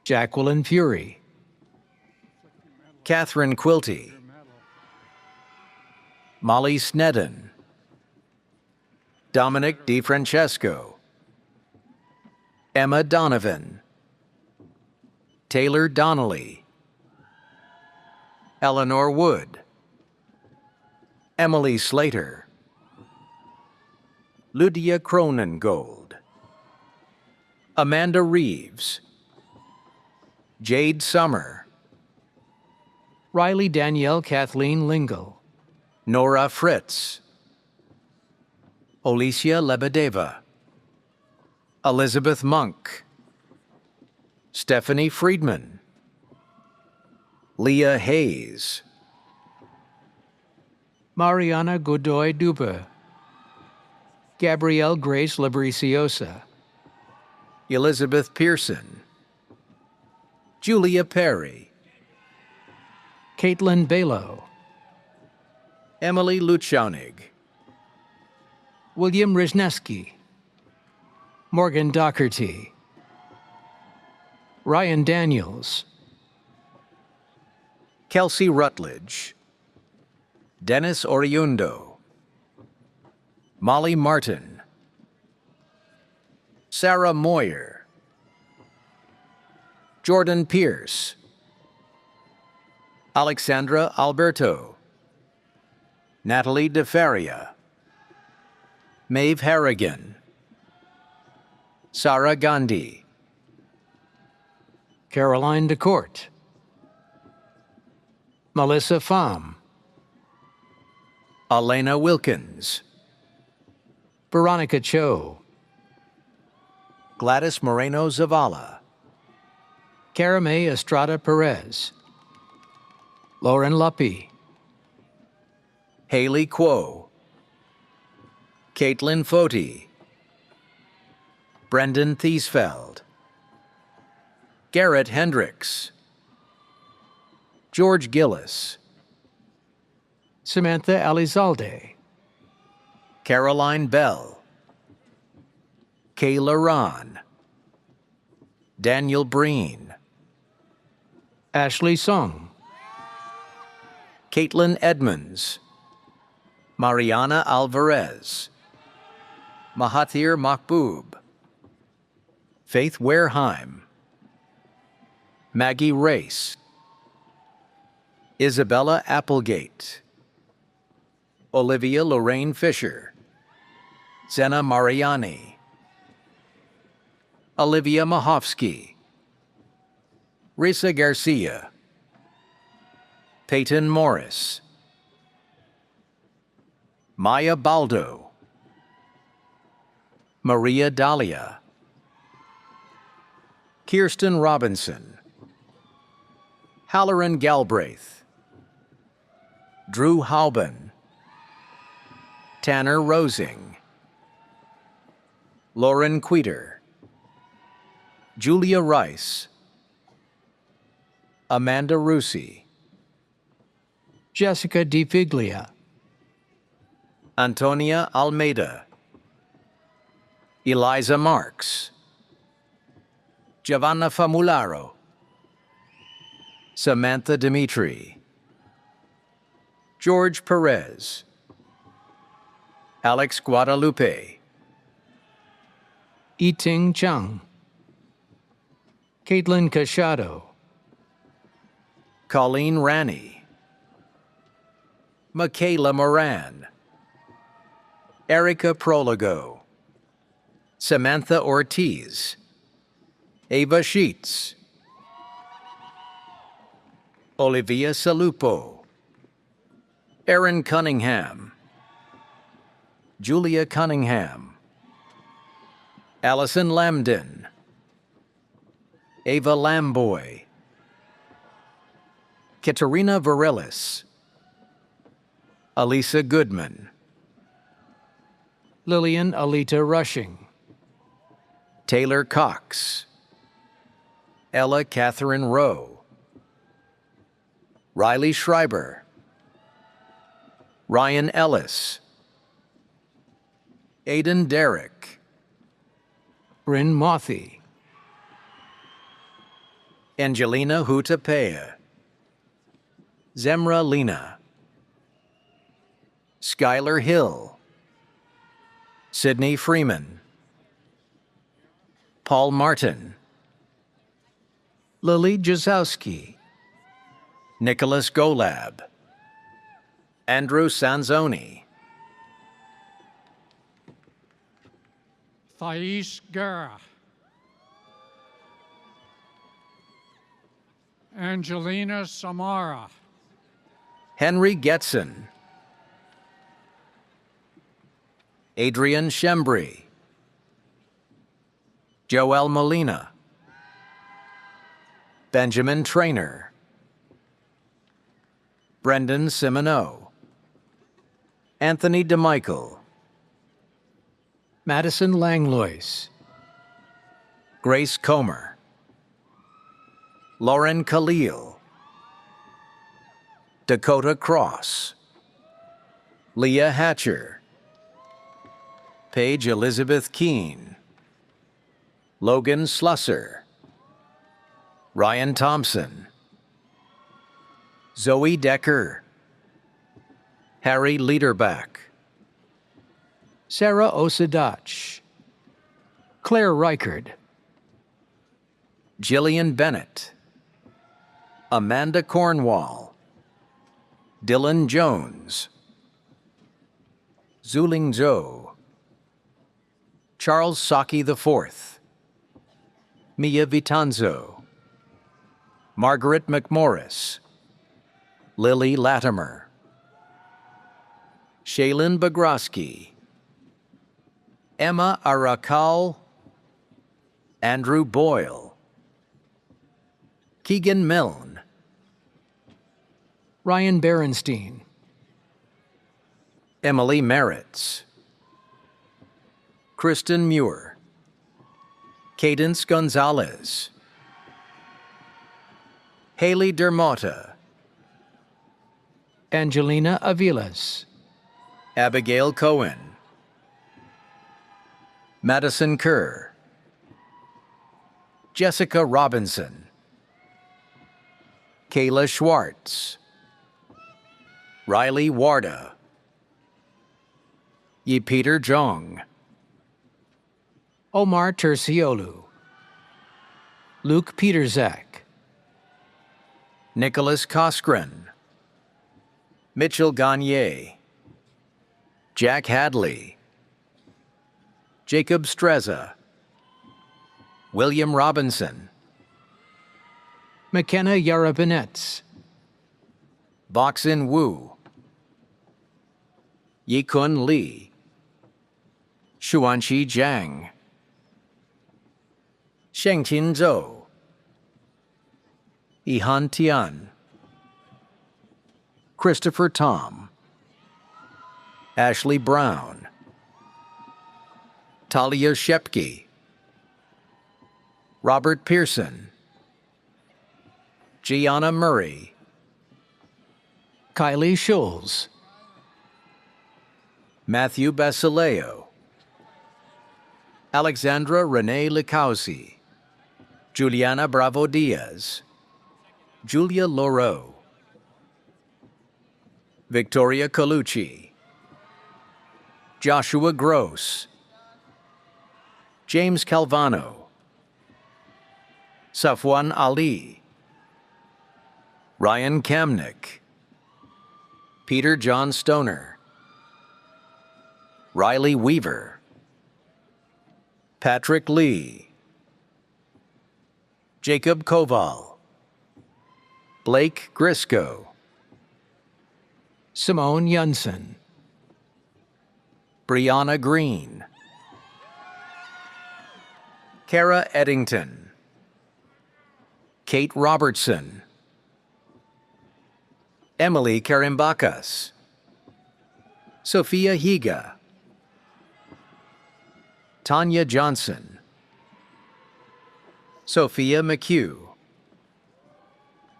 Jacqueline Fury. Catherine Quilty. Molly Snedden. Dominic DiFrancesco. Emma Donovan. Taylor Donnelly. Eleanor Wood. Emily Slater. Lydia Cronengold. Amanda Reeves. Jade Summer. Riley Danielle Kathleen Lingle. Nora Fritz. Alicia Lebedeva. Elizabeth Monk. Stephanie Friedman. Leah Hayes. Mariana Godoy Duba. Gabrielle Grace Labriciosa. Elizabeth Pearson. Julia Perry. Caitlin Balo. Emily Luchanig. William Rizneski. Morgan Doherty. Ryan Daniels. Kelsey Rutledge. Dennis Oriundo. Molly Martin. Sarah Moyer. Jordan Pierce. Alexandra Alberto. Natalie DeFaria. Maeve Harrigan. Sarah Gandhi. Caroline DeCourt. Melissa Pham. Elena Wilkins. Veronica Cho. Gladys Moreno Zavala. Carame Estrada Perez. Lauren Luppy. Haley Quo. Caitlin Foti. Brendan Thiesfeld. Garrett Hendricks. George Gillis. Samantha Alizalde. Caroline Bell. Kayla Ron. Daniel Breen. Ashley Song. Caitlin Edmonds. Mariana Alvarez. Mahathir Mahboob. Faith Wareheim. Maggie Race. Isabella Applegate. Olivia Lorraine Fisher. Zena Mariani. Olivia Mahovsky. Risa Garcia. Peyton Morris. Maya Baldo. Maria Dahlia. Kirsten Robinson. Halloran Galbraith. Drew Hauben. Tanner Rosing. Lauren Queter. Julia Rice. Amanda Rusi. Jessica DiFiglia. Antonia Almeida. Eliza Marks, Giovanna Famularo, Samantha Dimitri, George Perez, Alex Guadalupe, Yiting Chung, Caitlin Cachado, Colleen Ranney, Michaela Moran, Erica Prologo, Samantha Ortiz, Ava Sheets, Olivia Salupo, Aaron Cunningham, Julia Cunningham, Allison Lambden, Ava Lamboy, Katerina Varelis, Alisa Goodman, Lillian Alita Rushing, Taylor Cox, Ella Catherine Rowe, Riley Schreiber, Ryan Ellis, Aidan Derrick, Bryn Mothy, Angelina Hutapea, Zemra Lena, Skylar Hill, Sydney Freeman, Paul Martin, Lily Jazowski, Nicholas Golab, Andrew Sanzoni, Thais Guerra, Angelina Samara, Henry Getson, Adrian Shembri, Joel Molina, Benjamin Trainer, Brendan Simoneau, Anthony DeMichael, Madison Langlois, Grace Comer, Lauren Khalil, Dakota Cross, Leah Hatcher, Paige Elizabeth Keene, Logan Slusser, Ryan Thompson, Zoe Decker, Harry Liederbach, Sarah Osadach, Claire Reichard, Jillian Bennett, Amanda Cornwall, Dylan Jones, Zuling Zhou, Charles Saki IV, Mia Vitanzo, Margaret McMorris, Lily Latimer, Shaylin Bagroski, Emma Arakal, Andrew Boyle, Keegan Milne, Ryan Berenstein, Emily Merritz, Kristen Muir, Cadence Gonzalez, Haley Dermota, Angelina Avilas, Abigail Cohen, Madison Kerr, Jessica Robinson, Kayla Schwartz, Riley Warda, Yi Peter Jong, Omar Terciolu, Luke Peterzak, Nicholas Coskren, Mitchell Gagne, Jack Hadley, Jacob Streza, William Robinson, McKenna Yarabinetz, Boxin Wu, Yikun Lee, Xuanqi Jiang, Shengqin Zhou, Ihan Tian, Christopher Tom, Ashley Brown, Talia Shepke, Robert Pearson, Gianna Murray, Kylie Scholes, Matthew Basileo, Alexandra Renee Likausi, Juliana Bravo Diaz, Julia Laureau, Victoria Colucci, Joshua Gross, James Calvano, Safwan Ali, Ryan Kamnick, Peter John Stoner, Riley Weaver, Patrick Lee, Jacob Koval, Blake Grisco, Simone Yunson, Brianna Green, Kara Eddington, Kate Robertson, Emily Karimbakas, Sophia Higa, Tanya Johnson, Sophia McHugh,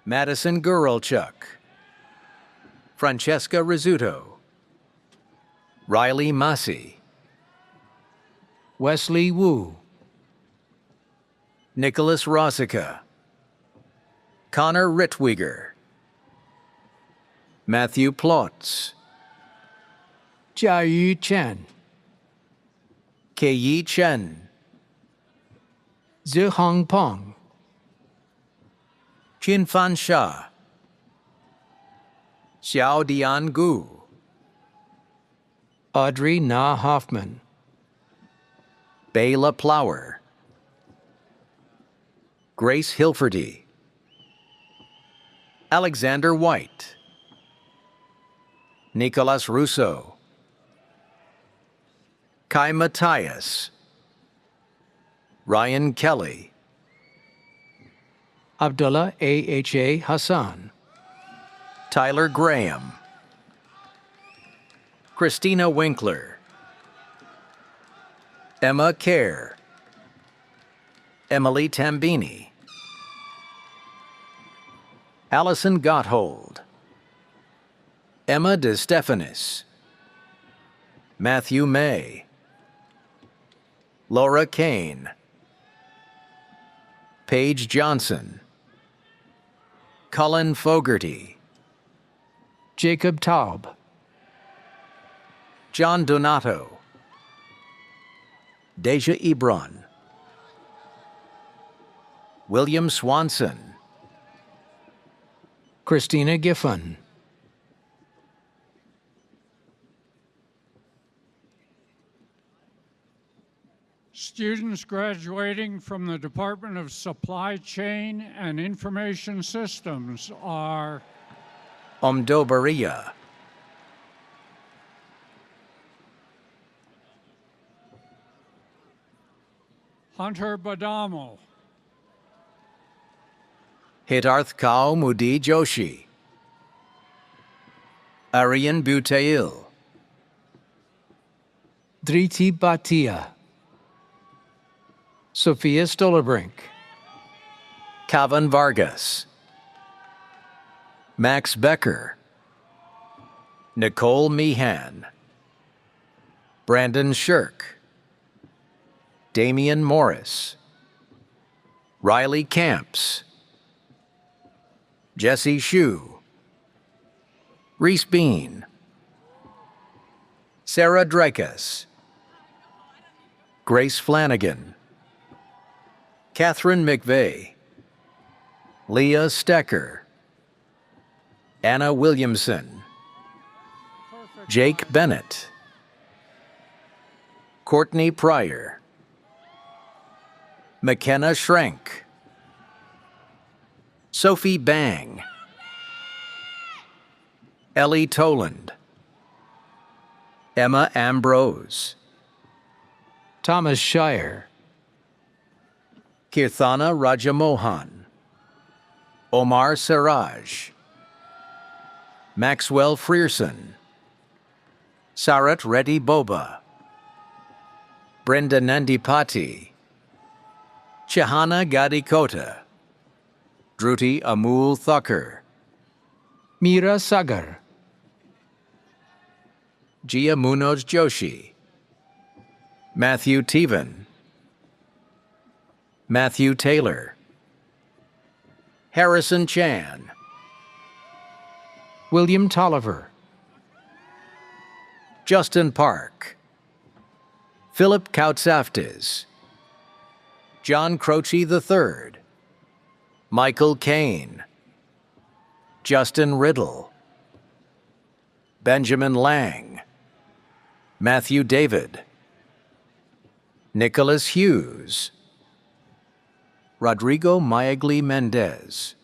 Madison Gurulchuk, Francesca Rizzuto, Riley Massey, Wesley Wu, Nicholas Rosica, Connor Rittweger, Matthew Plotz, Jiayu Chen, Kei Chen, Zihong Peng, Qinfan Xia, Xiao Dian Gu, Audrey Na Hoffman, Bayla Plower, Grace Hilferty, Alexander White, Nicolas Russo, Kai Matthias, Ryan Kelly, Abdullah A.H.A. Hassan, Tyler Graham, Christina Winkler, Emma Kerr, Emily Tambini, Allison Gotthold, Emma De Stephanis, Matthew May, Laura Kane, Paige Johnson, Cullen Fogarty, Jacob Taub, John Donato, Deja Ebron, William Swanson, Christina Giffen, Students graduating from the Department of Supply Chain and Information Systems are Omdo Baria, Hunter Badamo, Hitarth Kao Mudi Joshi, Aryan Butail, Driti Bhatia, Sophia Stollerbrink, Kavan Vargas, Max Becker, Nicole Meehan, Brandon Shirk, Damian Morris, Riley Camps, Jesse Shue, Reese Bean, Sarah Drekas, Grace Flanagan, Catherine McVeigh, Leah Stecker, Anna Williamson, Jake Bennett, Courtney Pryor, McKenna Schrenk, Sophie Bang, Ellie Toland, Emma Ambrose, Thomas Shire, Kirthana Rajamohan, Omar Siraj, Maxwell Frierson, Sarat Reddy Boba, Brenda Nandipati, Chahana Gadikota, Druti Amul Thakur, Mira Sagar, Gia Munoj Joshi, Matthew Teven, Matthew Taylor, Harrison Chan, William Tolliver, Justin Park, Philip Kautsaftis, John Croce III, Michael Kane, Justin Riddle, Benjamin Lang, Matthew David, Nicholas Hughes, Rodrigo Maegli Mendez,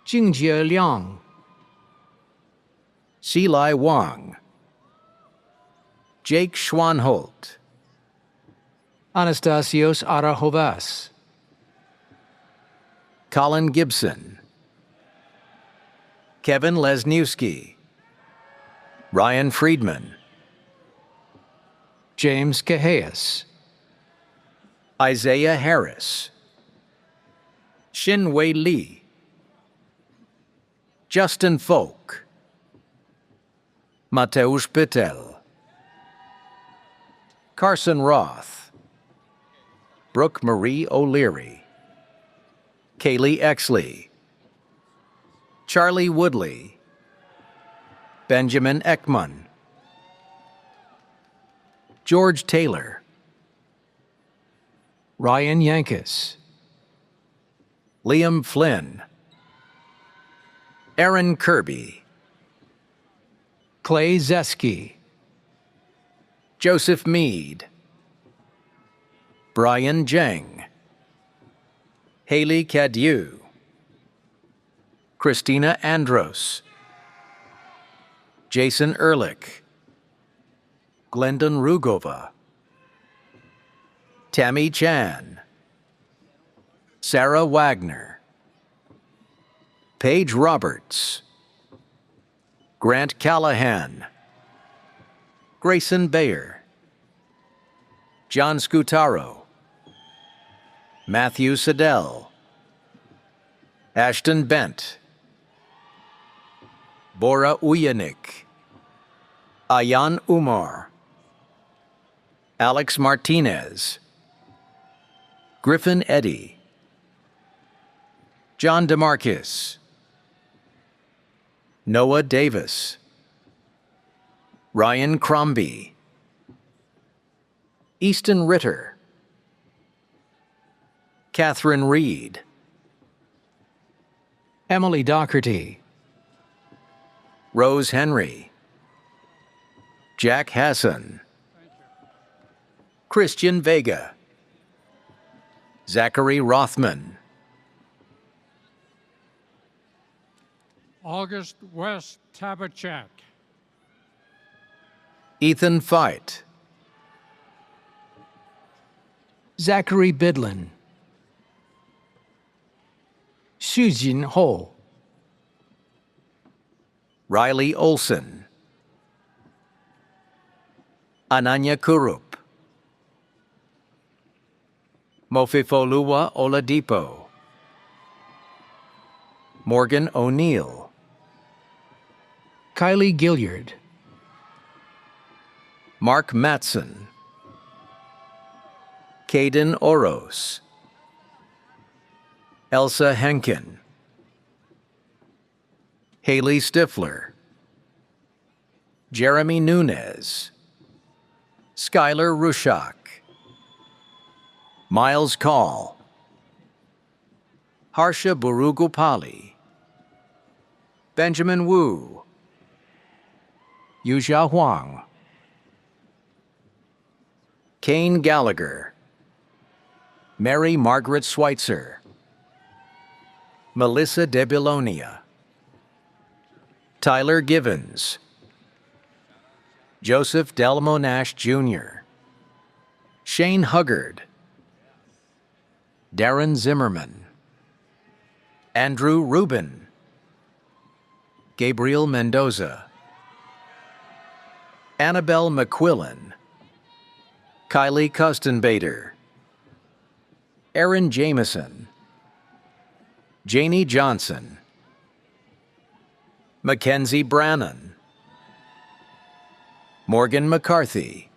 Jingjie Liang, Silai Wang, Jake Schwanholt, Anastasios Arahovas, Colin Gibson, Kevin Lesniewski, Ryan Friedman, James Caheas, Isaiah Harris, Xin Wei Li, Justin Folk, Mateusz Pittel, Carson Roth, Brooke Marie O'Leary, Kaylee Exley, Charlie Woodley, Benjamin Ekman, George Taylor, Ryan Yankus, Liam Flynn, Aaron Kirby, Clay Zeski, Joseph Mead, Brian Jeng, Haley Cadieu, Christina Andros, Jason Ehrlich, Glendon Rugova, Tammy Chan, Sarah Wagner, Paige Roberts, Grant Callahan, Grayson Bayer, John Scutaro, Matthew Siddell, Ashton Bent, Bora Uyanik, Ayan Umar, Alex Martinez, Griffin Eddy, John DeMarcus, Noah Davis, Ryan Crombie, Easton Ritter, Catherine Reed, Emily Doherty, Rose Henry, Jack Hassan, Christian Vega, Zachary Rothman, August West Tabachak, Ethan Fight, Zachary Bidlin, Xujin Ho, Riley Olson, Ananya Kurup, Mofifoluwa Oladipo, Morgan O'Neill, Kylie Gilliard, Mark Matson, Caden Oros, Elsa Henkin, Haley Stifler, Jeremy Nunez, Skylar Rushak, Miles Call, Harsha Burugupali, Benjamin Wu, Yuzha Huang, Kane Gallagher, Mary Margaret Schweitzer, Melissa De Belonia, Tyler Givens, Joseph Del Monash Jr., Shane Huggard, Darren Zimmerman, Andrew Rubin, Gabriel Mendoza, Annabelle McQuillan, Kylie Kustenbader, Aaron Jameson, Janie Johnson, Mackenzie Brannon, Morgan McCarthy,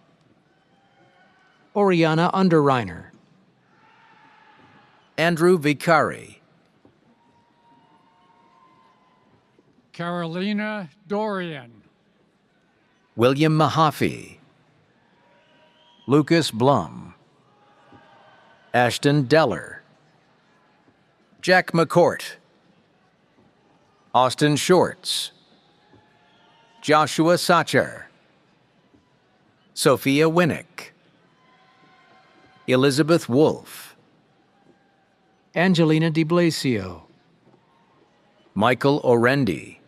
Oriana Underreiner, Andrew Vicari, Carolina Dorian, William Mahaffey, Lucas Blum, Ashton Deller, Jack McCourt, Austin Shorts, Joshua Sacher, Sophia Winnick, Elizabeth Wolfe, Angelina Di Blasio, Michael Orendi,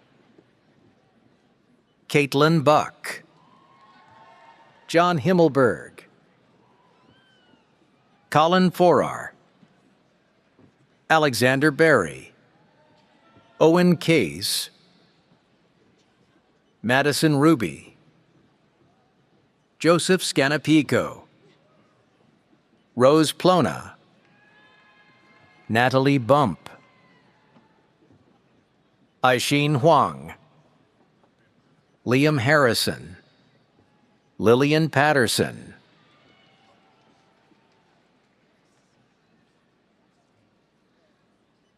Caitlin Buck, John Himmelberg, Colin Forar, Alexander Berry, Owen Case, Madison Ruby, Joseph Scanapico, Rose Plona, Natalie Bump, Aishin Huang, Liam Harrison, Lillian Patterson,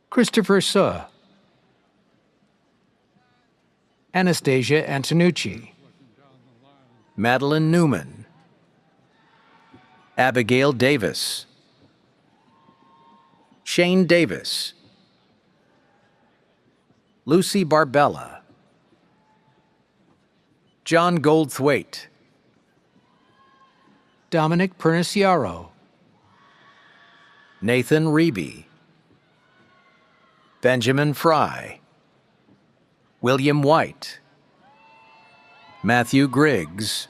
Christopher Suh, Anastasia Antonucci, Madeline Newman, Abigail Davis, Shane Davis, Lucy Barbella, John Goldthwaite, Dominic Perniciaro, Nathan Reeby, Benjamin Fry, William White, Matthew Griggs,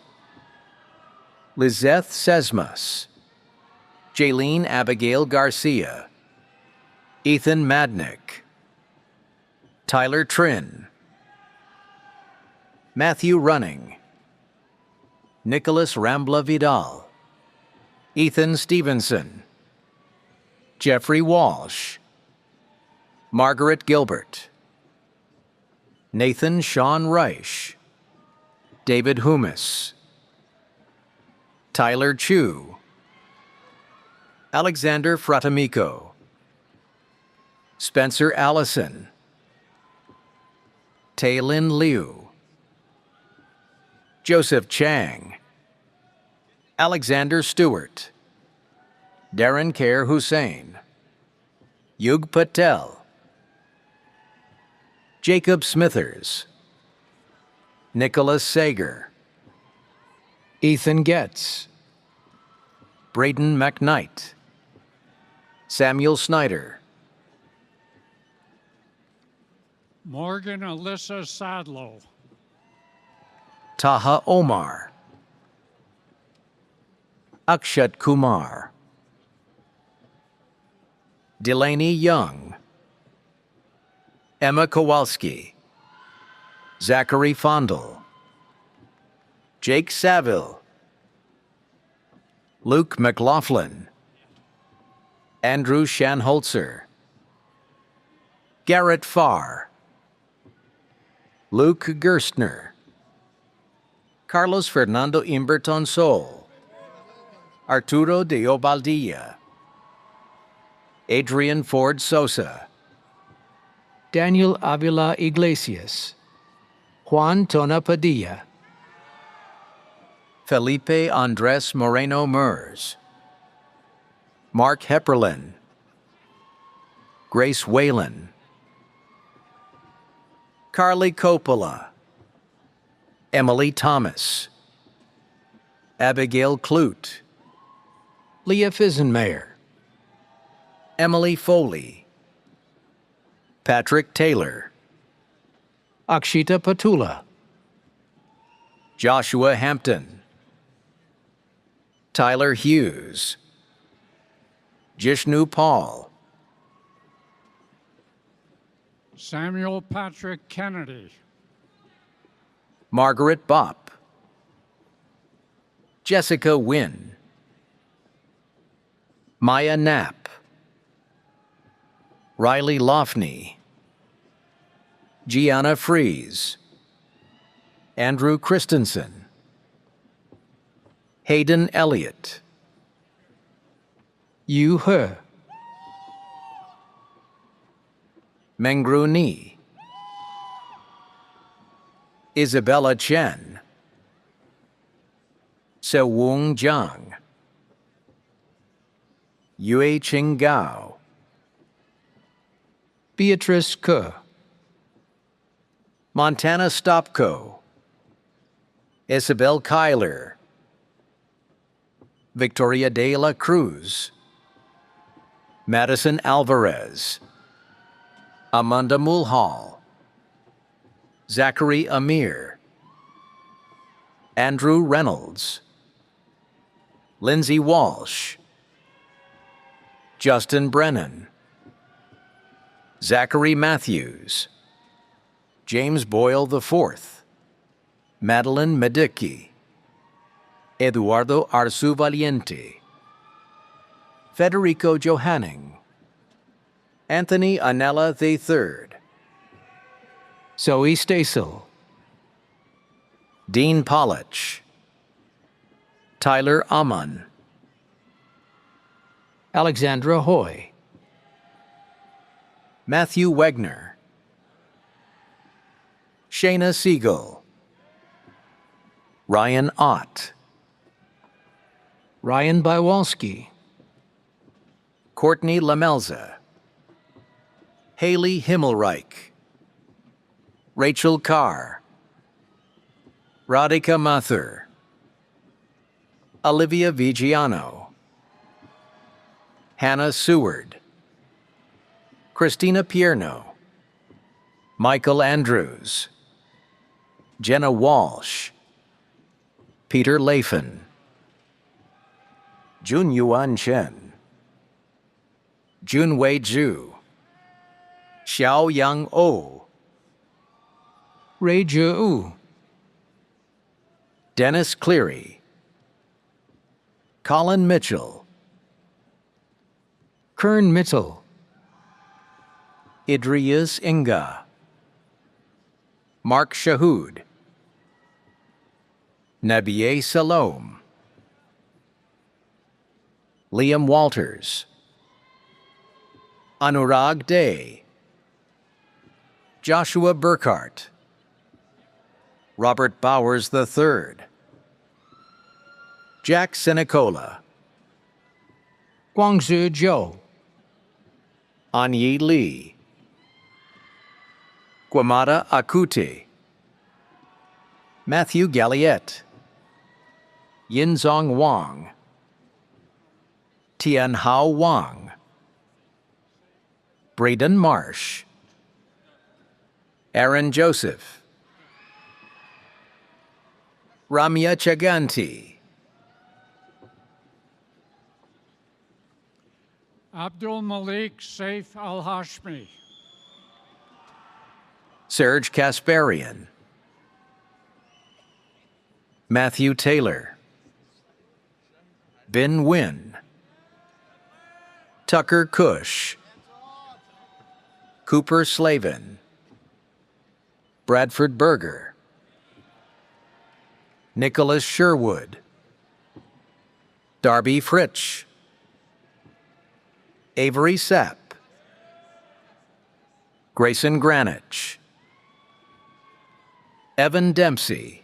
Lizeth Sesmas, Jaylene Abigail Garcia, Ethan Madnick, Tyler Trin, Matthew Running, Nicholas Rambla Vidal, Ethan Stevenson, Jeffrey Walsh, Margaret Gilbert, Nathan Sean Reich, David Humis, Tyler Chu, Alexander Fratamico, Spencer Allison, Taylin Liu, Joseph Chang, Alexander Stewart, Darren Khair Hussain, Yug Patel, Jacob Smithers, Nicholas Sager, Ethan Getz, Braden McKnight, Samuel Snyder, Morgan Alyssa Sadlow, Taha Omar, Akshat Kumar, Delaney Young, Emma Kowalski, Zachary Fondle, Jake Saville, Luke McLaughlin, Andrew Shanholzer, Garrett Farr, Luke Gerstner, Carlos Fernando Imberton Sol, Arturo de Obaldilla, Adrian Ford Sosa, Daniel Avila Iglesias, Juan Tona Padilla, Felipe Andres Moreno Mers, Mark Hepperlin, Grace Whalen, Carly Coppola, Emily Thomas, Abigail Clute, Leah Fisenmayer, Emily Foley, Patrick Taylor, Akshita Patula, Joshua Hampton, Tyler Hughes, Jishnu Paul, Samuel Patrick Kennedy, Margaret Bopp, Jessica Wynn, Maya Knapp, Riley Lofney, Gianna Fries, Andrew Christensen, Hayden Elliott, Yu He, Mengru Ni, Isabella Chen, Sewung Jiang, Yue Qinggao, Beatrice Ke, Montana Stopko, Isabel Kyler, Victoria de la Cruz, Madison Alvarez, Amanda Mulhall, Zachary Amir, Andrew Reynolds, Lindsay Walsh, Justin Brennan, Zachary Matthews, James Boyle IV, Madeline Medicki, Eduardo Arzu Valiente, Federico Johanning, Anthony Anella III, Zoe Stasel, Dean Polich, Tyler Amon, Alexandra Hoy, Matthew Wegner, Shayna Siegel, Ryan Ott, Ryan Bywalski, Courtney Lamelza, Haley Himmelreich, Rachel Carr, Radhika Mathur, Olivia Vigiano, Hannah Seward, Christina Pierno, Michael Andrews, Jenna Walsh, Peter Lafen, Jun Yuan Chen, Junwei Zhu, Xiao Yang O, Ray Ju, Dennis Cleary, Colin Mitchell, Kern Mitchell, Idrias Inga, Mark Shahood, Nabiye Salom, Liam Walters, Anurag Day, Joshua Burkhart, Robert Bowers III, Jack Sinicola, Guangzhou Zhou, Anyi Lee, Guamata Akute, Matthew Galliette, Yinzong Wang, Tianhao Wang, Braden Marsh, Aaron Joseph, Ramya Chaganti, Abdul Malik Saif Al Hashmi, Serge Kasparian, Matthew Taylor, Bin Wynn, Tucker Cush, Cooper Slavin, Bradford Berger, Nicholas Sherwood, Darby Fritsch, Avery Sapp, Grayson Granich, Evan Dempsey,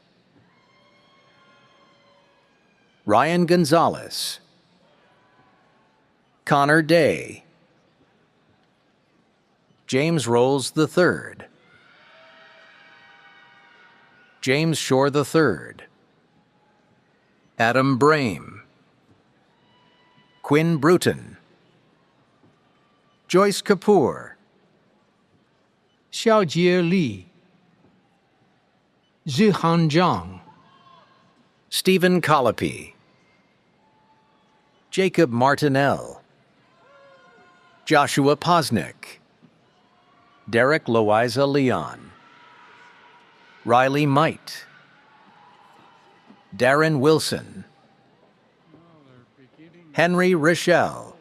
Ryan Gonzalez, Connor Day, James Rolls III, James Shore III, Adam Brame, Quinn Bruton, Joyce Kapoor, Xiaojie Li, Zihan Zhang, Stephen Colopy, Jacob Martinell, Joshua Posnick, Derek Loiza Leon, Riley Might, Darren Wilson, Henry Rochelle,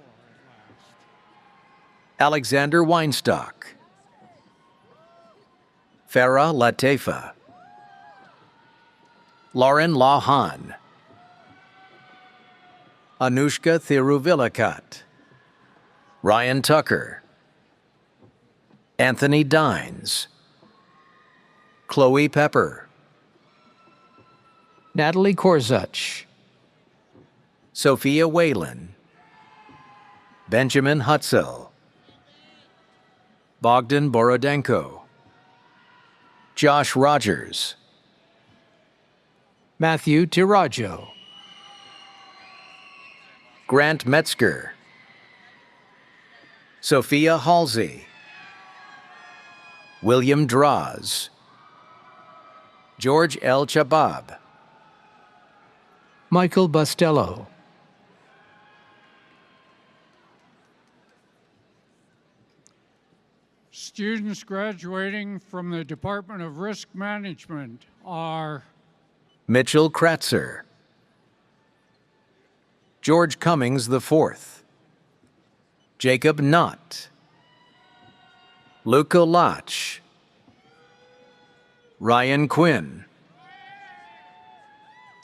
Alexander Weinstock, Farah Latefa, Lauren Lahan, Anushka Thiruvillakat, Ryan Tucker, Anthony Dines, Chloe Pepper, Natalie Korzuch, Sophia Whalen, Benjamin Hutzel, Bogdan Borodenko, Josh Rogers, Matthew Tirajo, Grant Metzger, Sophia Halsey, William Draws, George L. Chabab, Michael Bustello, Students graduating from the Department of Risk Management are Mitchell Kratzer, George Cummings IV, Jacob Knott, Luca Lach, Ryan Quinn,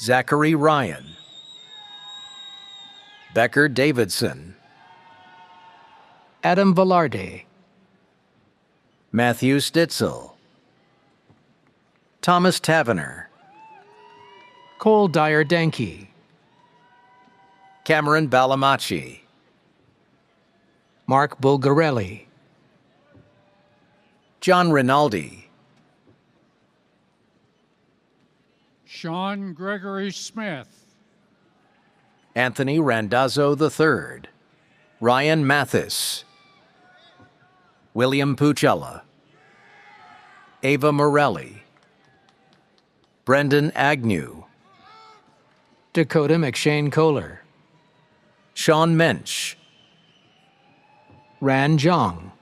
Zachary Ryan, Becker Davidson, Adam Velarde, Matthew Stitzel, Thomas Tavener, Cole Dyer Danke, Cameron Balamachi, Mark Bulgarelli, John Rinaldi, Sean Gregory Smith, Anthony Randazzo III, Ryan Mathis, William Pucella, Ava Morelli, Brendan Agnew, Dakota McShane Kohler, Sean Mensch, Ran Zhang,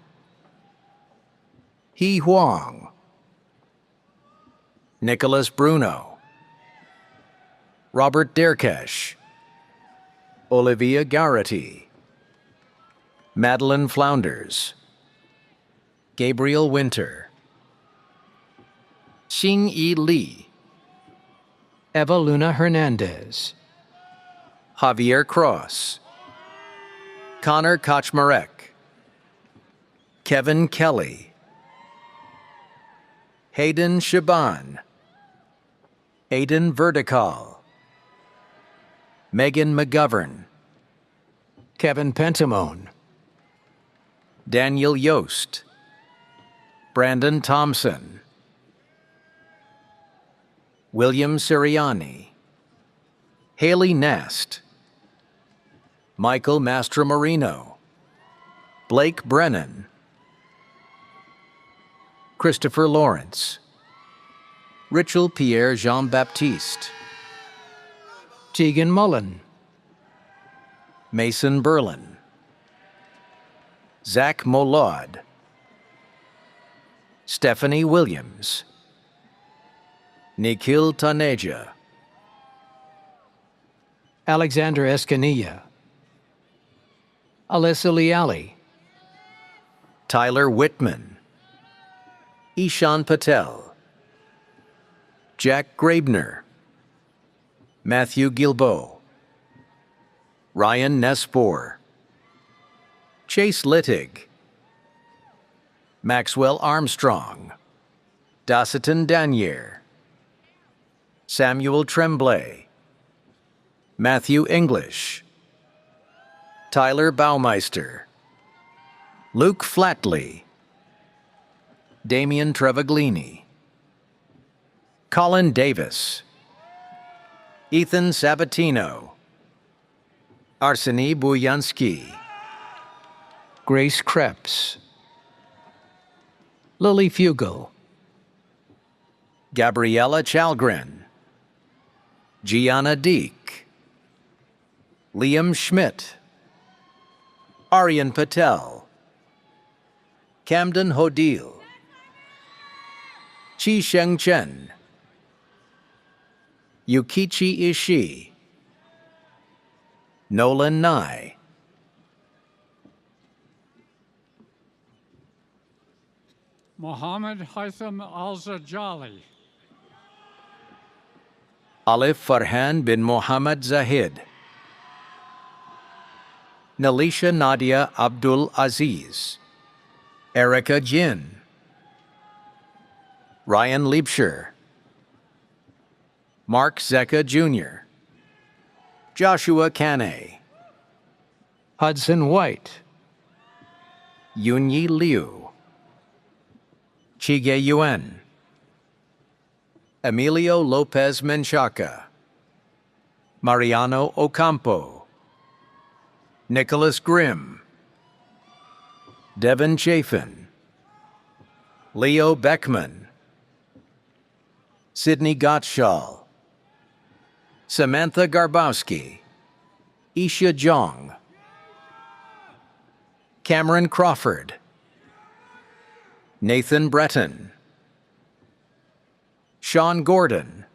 He Huang, Nicholas Bruno, Robert Derkesh, Olivia Garrity, Madeline Flounders, Gabriel Winter, Xing Yi Li, Eva Luna Hernandez, Javier Cross, Connor Kochmarek, Kevin Kelly, Hayden Shaban, Aidan Vertical, Megan McGovern, Kevin Pentamone, Daniel Yost, Brandon Thompson, William Sirianni, Haley Nast, Michael Mastromarino, Blake Brennan, Christopher Lawrence, Richel Pierre Jean-Baptiste, Tegan Mullen, Mason Berlin, Zach Molod, Stephanie Williams, Nikhil Taneja, Alexander Escanilla, Alyssa Leali, Tyler Whitman, Ishan Patel, Jack Grabner, Matthew Gilbo, Ryan Nespor, Chase Littig, Maxwell Armstrong, Dassiton Danier, Samuel Tremblay, Matthew English, Tyler Baumeister, Luke Flatley, Damian Treviglini, Colin Davis, Ethan Sabatino, Arseny Buyansky, Grace Krebs, Lily Fugel, Gabriella Chalgren, Gianna Deek, Liam Schmidt, Aryan Patel, Camden Hodil, Chi Sheng Chen, Yukichi Ishii, Nolan Nye, Mohammed Haitham Al-Zajali, Alif Farhan bin Mohammed Zahid, Nalisha Nadia Abdul Aziz, Erica Jin, Ryan Liebscher, Mark Zecca Jr., Joshua Canay, Hudson White, Yunyi Liu, Chige Yuen, Emilio Lopez Menchaca, Mariano Ocampo, Nicholas Grimm, Devin Chafin, Leo Beckman, Sydney Gottschall, Samantha Garbowski, Isha Jong, Cameron Crawford, Nathan Breton, Sean Gordon,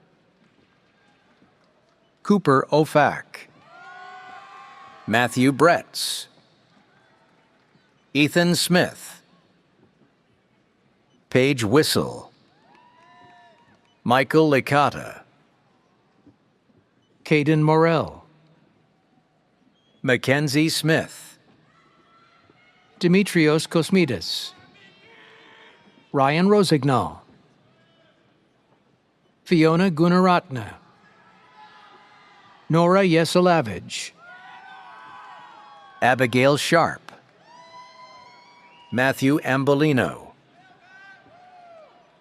Cooper Ofak, Matthew Bretz, Ethan Smith, Paige Whistle, Michael Licata, Caden Morell, Mackenzie Smith, Dimitrios Kosmidas, Ryan Rosignol, Fiona Gunaratne, Nora Yeselavich, Abigail Sharp, Matthew Ambolino,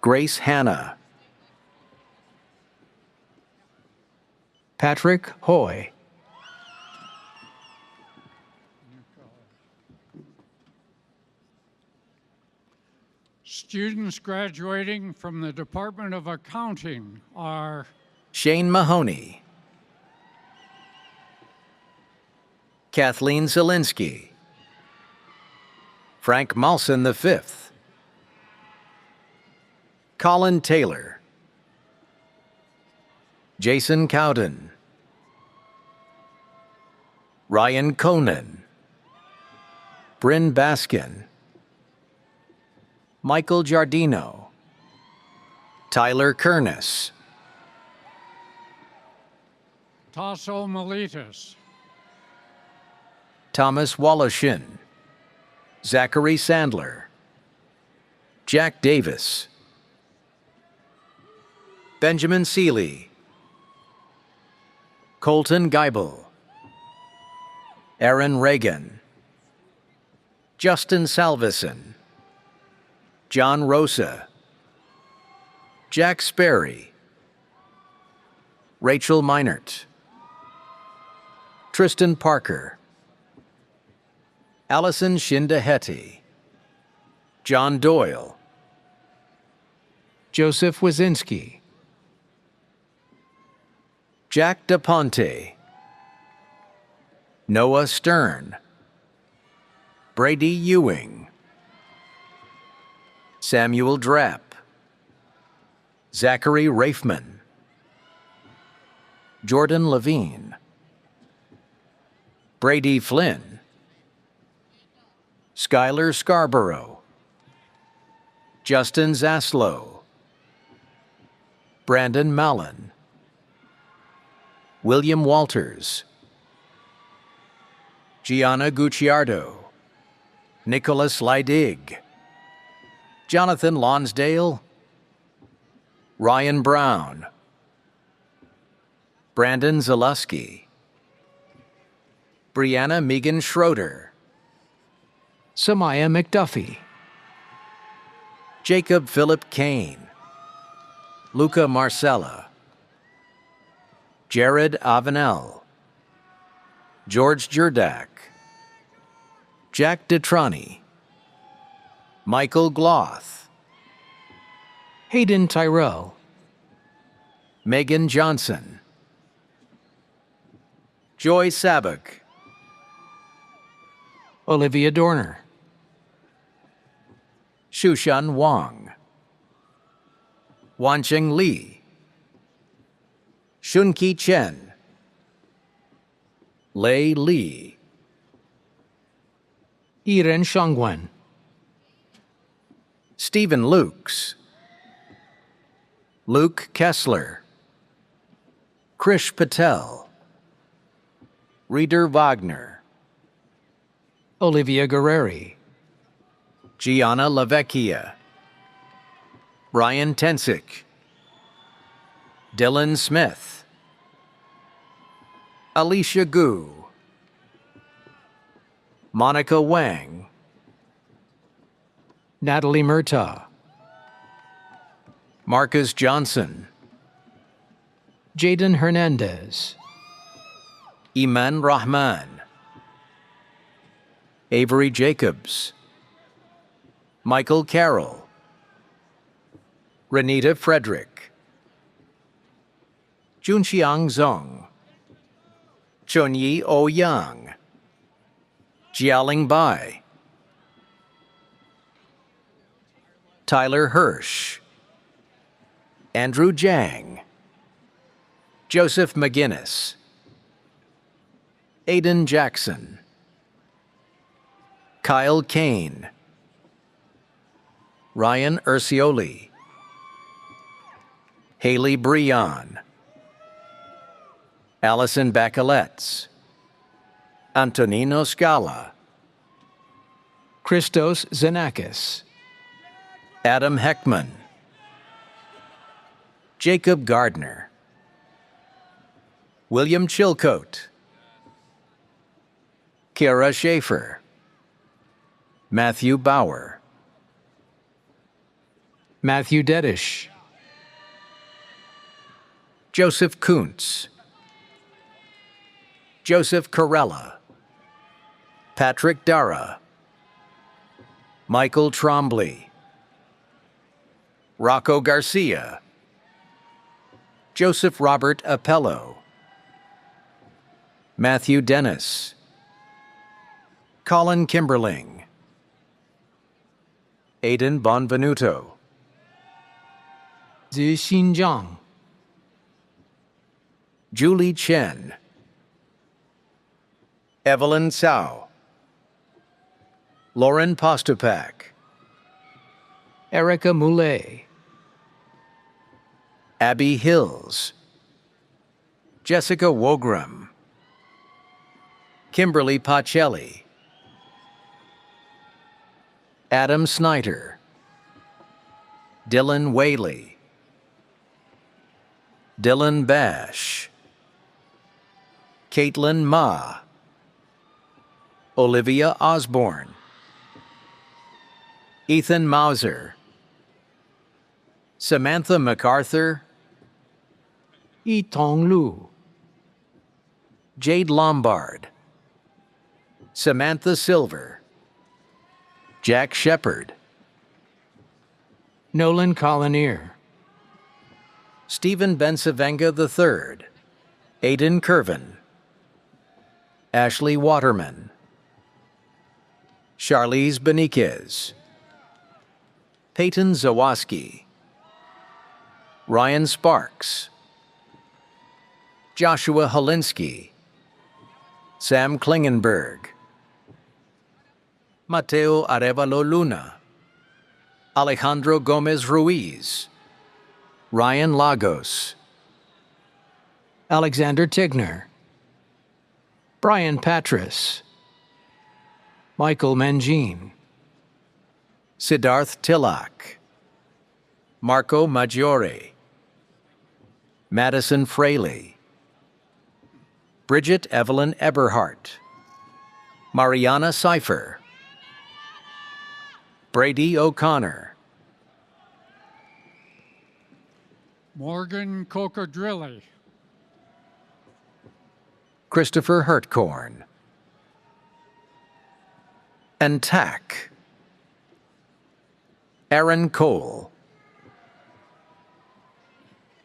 Grace Hanna, Patrick Hoy, Students graduating from the Department of Accounting are Shane Mahoney, Kathleen Zielinski, Frank Malson V, Colin Taylor, Jason Cowden, Ryan Conan, Bryn Baskin, Michael Giardino, Tyler Kernis, Tasso Miletus, Thomas Wallishin, Zachary Sandler, Jack Davis, Benjamin Seeley, Colton Geibel, Aaron Reagan, Justin Salveson, John Rosa, Jack Sperry, Rachel Meinert, Tristan Parker, Allison Shindahetty, John Doyle, Joseph Wazinski, Jack DePonte, Noah Stern, Brady Ewing, Samuel Drapp, Zachary Rafeman, Jordan Levine, Brady Flynn, Skylar Scarborough, Justin Zaslow, Brandon Mallon, William Walters, Gianna Gucciardo, Nicholas Leidig, Jonathan Lonsdale, Ryan Brown, Brandon Zaluski, Brianna Megan Schroeder, Samaya McDuffie, Jacob Philip Kane, Luca Marcella, Jared Avenel, George Jurdak, Jack Detrani, Michael Gloth, Hayden Tyrell, Megan Johnson, Joy Sabak, Olivia Dorner, Shushan Wang, Wancheng Li, Shunki Chen, Lei Li, Iren Shangwen, Stephen Lukes, Luke Kessler, Krish Patel, Reader Wagner, Olivia Guerreri, Gianna Lavecchia, Ryan Tensick, Dylan Smith, Alicia Gu, Monica Wang, Natalie Murtaugh, Marcus Johnson, Jaden Hernandez, Iman Rahman, Avery Jacobs, Michael Carroll, Renita Frederick, Junxiang Zong, Chunyi Ouyang, Jialing Bai, Tyler Hirsch, Andrew Jang, Joseph McGinnis, Aiden Jackson, Kyle Kane, Ryan Ursioli, Haley Brion, Allison Bacaletz, Antonino Scala, Christos Xenakis, Adam Heckman, Jacob Gardner, William Chilcote, Kara Schaefer, Matthew Bauer, Matthew Dedish, Joseph Kuntz, Joseph Corella, Patrick Dara, Michael Trombley, Rocco Garcia, Joseph Robert Appello, Matthew Dennis, Colin Kimberling, Aidan Bonvenuto, Zi Xinjiang, Julie Chen, Evelyn Cao, Lauren Postupak, Erica Moulet, Abby Hills, Jessica Wogram, Kimberly Pacelli, Adam Snyder, Dylan Whaley, Dylan Bash, Caitlin Ma, Olivia Osborne, Ethan Mauser, Samantha MacArthur, Yi Tong Lu, Jade Lombard, Samantha Silver, Jack Shepard, Nolan Collinear, Stephen Bensavenga III, Aidan Curvin, Ashley Waterman, Charlize Beniquez, Peyton Zawoski, Ryan Sparks, Joshua Holinsky, Sam Klingenberg, Mateo Arevalo Luna, Alejandro Gomez Ruiz, Ryan Lagos, Alexander Tigner, Brian Patras, Michael Mangine, Siddharth Tilak, Marco Maggiore, Madison Fraley, Bridget Evelyn Eberhart, Mariana Seifer, Brady O'Connor, Morgan Cocodrilli, Christopher Hertkorn, and Tack, Aaron Cole,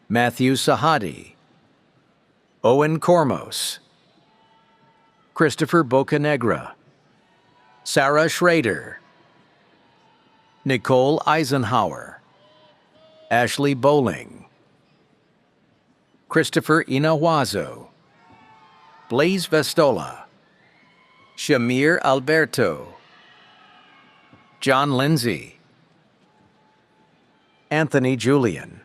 Matthew Sahadi, Owen Kormos, Christopher Bocanegra, Sarah Schrader, Nicole Eisenhower, Ashley Bowling, Christopher Inawazo, Blaze Vestola, Shamir Alberto, John Lindsay, Anthony Julian,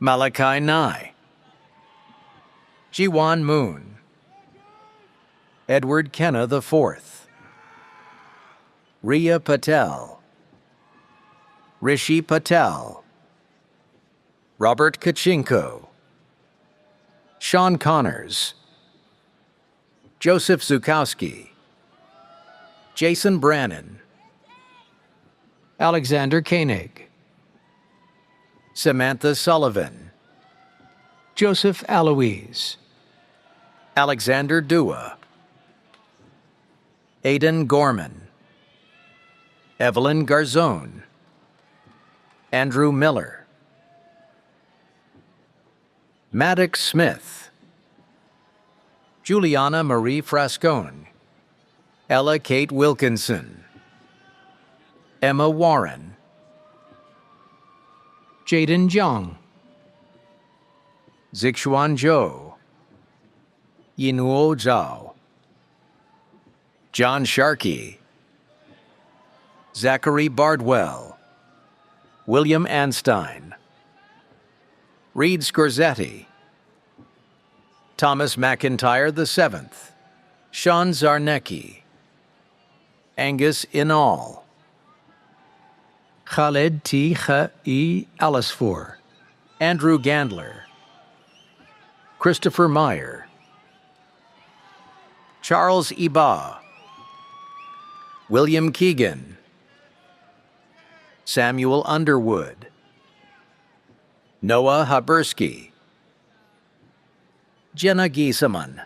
Malachi Nye, Jiwan Moon, Edward Kenna IV, Riya Patel, Rishi Patel, Robert Kachinko, Sean Connors, Joseph Zukowski, Jason Brannon, Alexander Koenig, Samantha Sullivan, Joseph Aloise, Alexander Dua, Aidan Gorman, Evelyn Garzone, Andrew Miller, Maddox Smith, Juliana Marie Frascone, Ella Kate Wilkinson, Emma Warren, Jaden Jiang, Zixuan Zhou, Yinuo Zhao, John Sharkey, Zachary Bardwell, William Anstein, Reed Scorzetti, Thomas McIntyre VII, Sean Zarnecki, Angus Inall, Khaled T. E. Alisfor, Andrew Gandler, Christopher Meyer, Charles Iba, William Keegan, Samuel Underwood, Noah Habersky, Jenna Giesemann,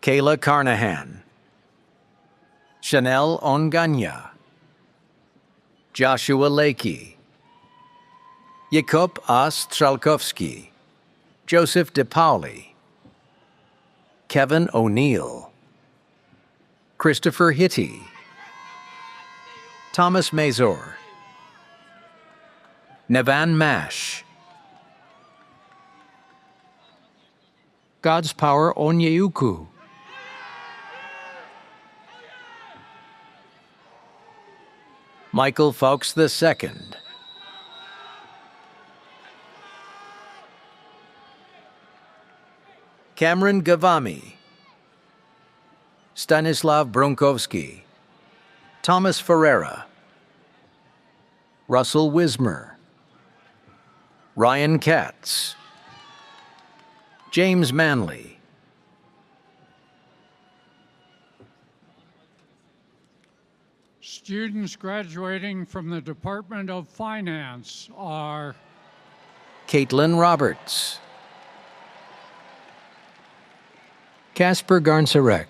Kayla Carnahan, Chanel Onganya, Joshua Lakey, Jakob Ostralkowski, Joseph DePauli, Kevin O'Neill, Christopher Hitty, Thomas Mazur, Nevan Mash, God's Power Onyeuku, Michael Fawkes II, Cameron Gavami, Stanislav Bronkowski, Thomas Ferreira, Russell Wismer, Ryan Katz, James Manley, Students graduating from the Department of Finance are Caitlin Roberts, Casper Garnsarek,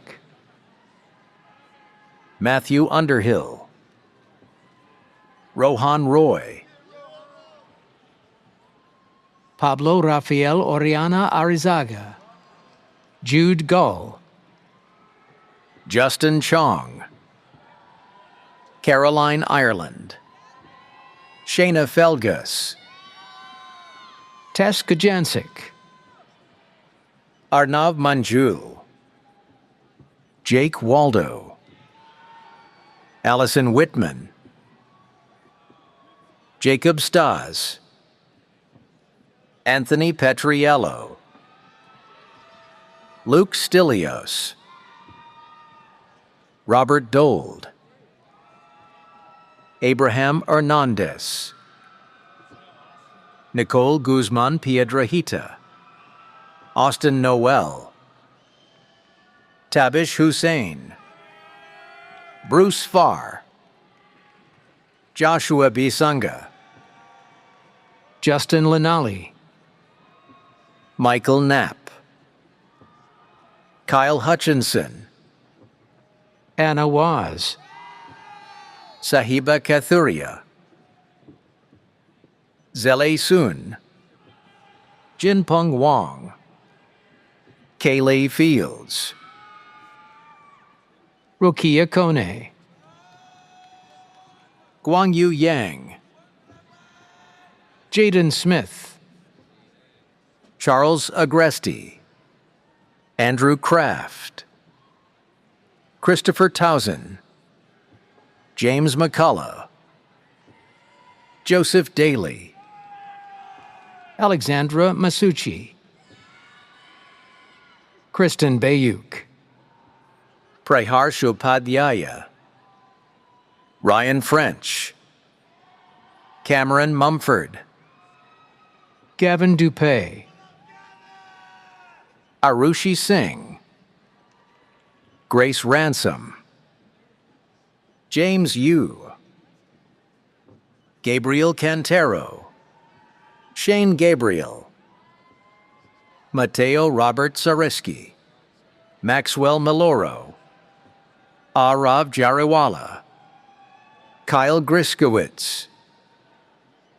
Matthew Underhill, Rohan Roy, Pablo Rafael Oriana Arizaga, Jude Gull, Justin Chong, Caroline Ireland, Shayna Felgus, Tess Kajancic, Arnav Manjul, Jake Waldo, Allison Whitman, Jacob Stas, Anthony Petriello, Luke Stilios, Robert Dold, Abraham Hernandez, Nicole Guzman Piedrahita, Austin Noel, Tabish Hussein, Bruce Farr, Joshua Bisanga, Justin Linali, Michael Knapp, Kyle Hutchinson, Anna Waz, Sahiba Kathuria, Zele Sun, Jinpeng Wang, Kayleigh Fields, Rokia Kone, Guangyu Yang, Jaden Smith, Charles Agresti, Andrew Kraft, Christopher Towson, James McCullough, Joseph Daly, Alexandra Masucci, Kristen Bayuk, Prahar Upadhyaya, Ryan French, Cameron Mumford, Gavin Dupay, Arushi Singh, Grace Ransom, James Yu, Gabriel Cantero, Shane Gabriel, Mateo Robert Sareski, Maxwell Miloro, Arav Jariwala, Kyle Griskowitz,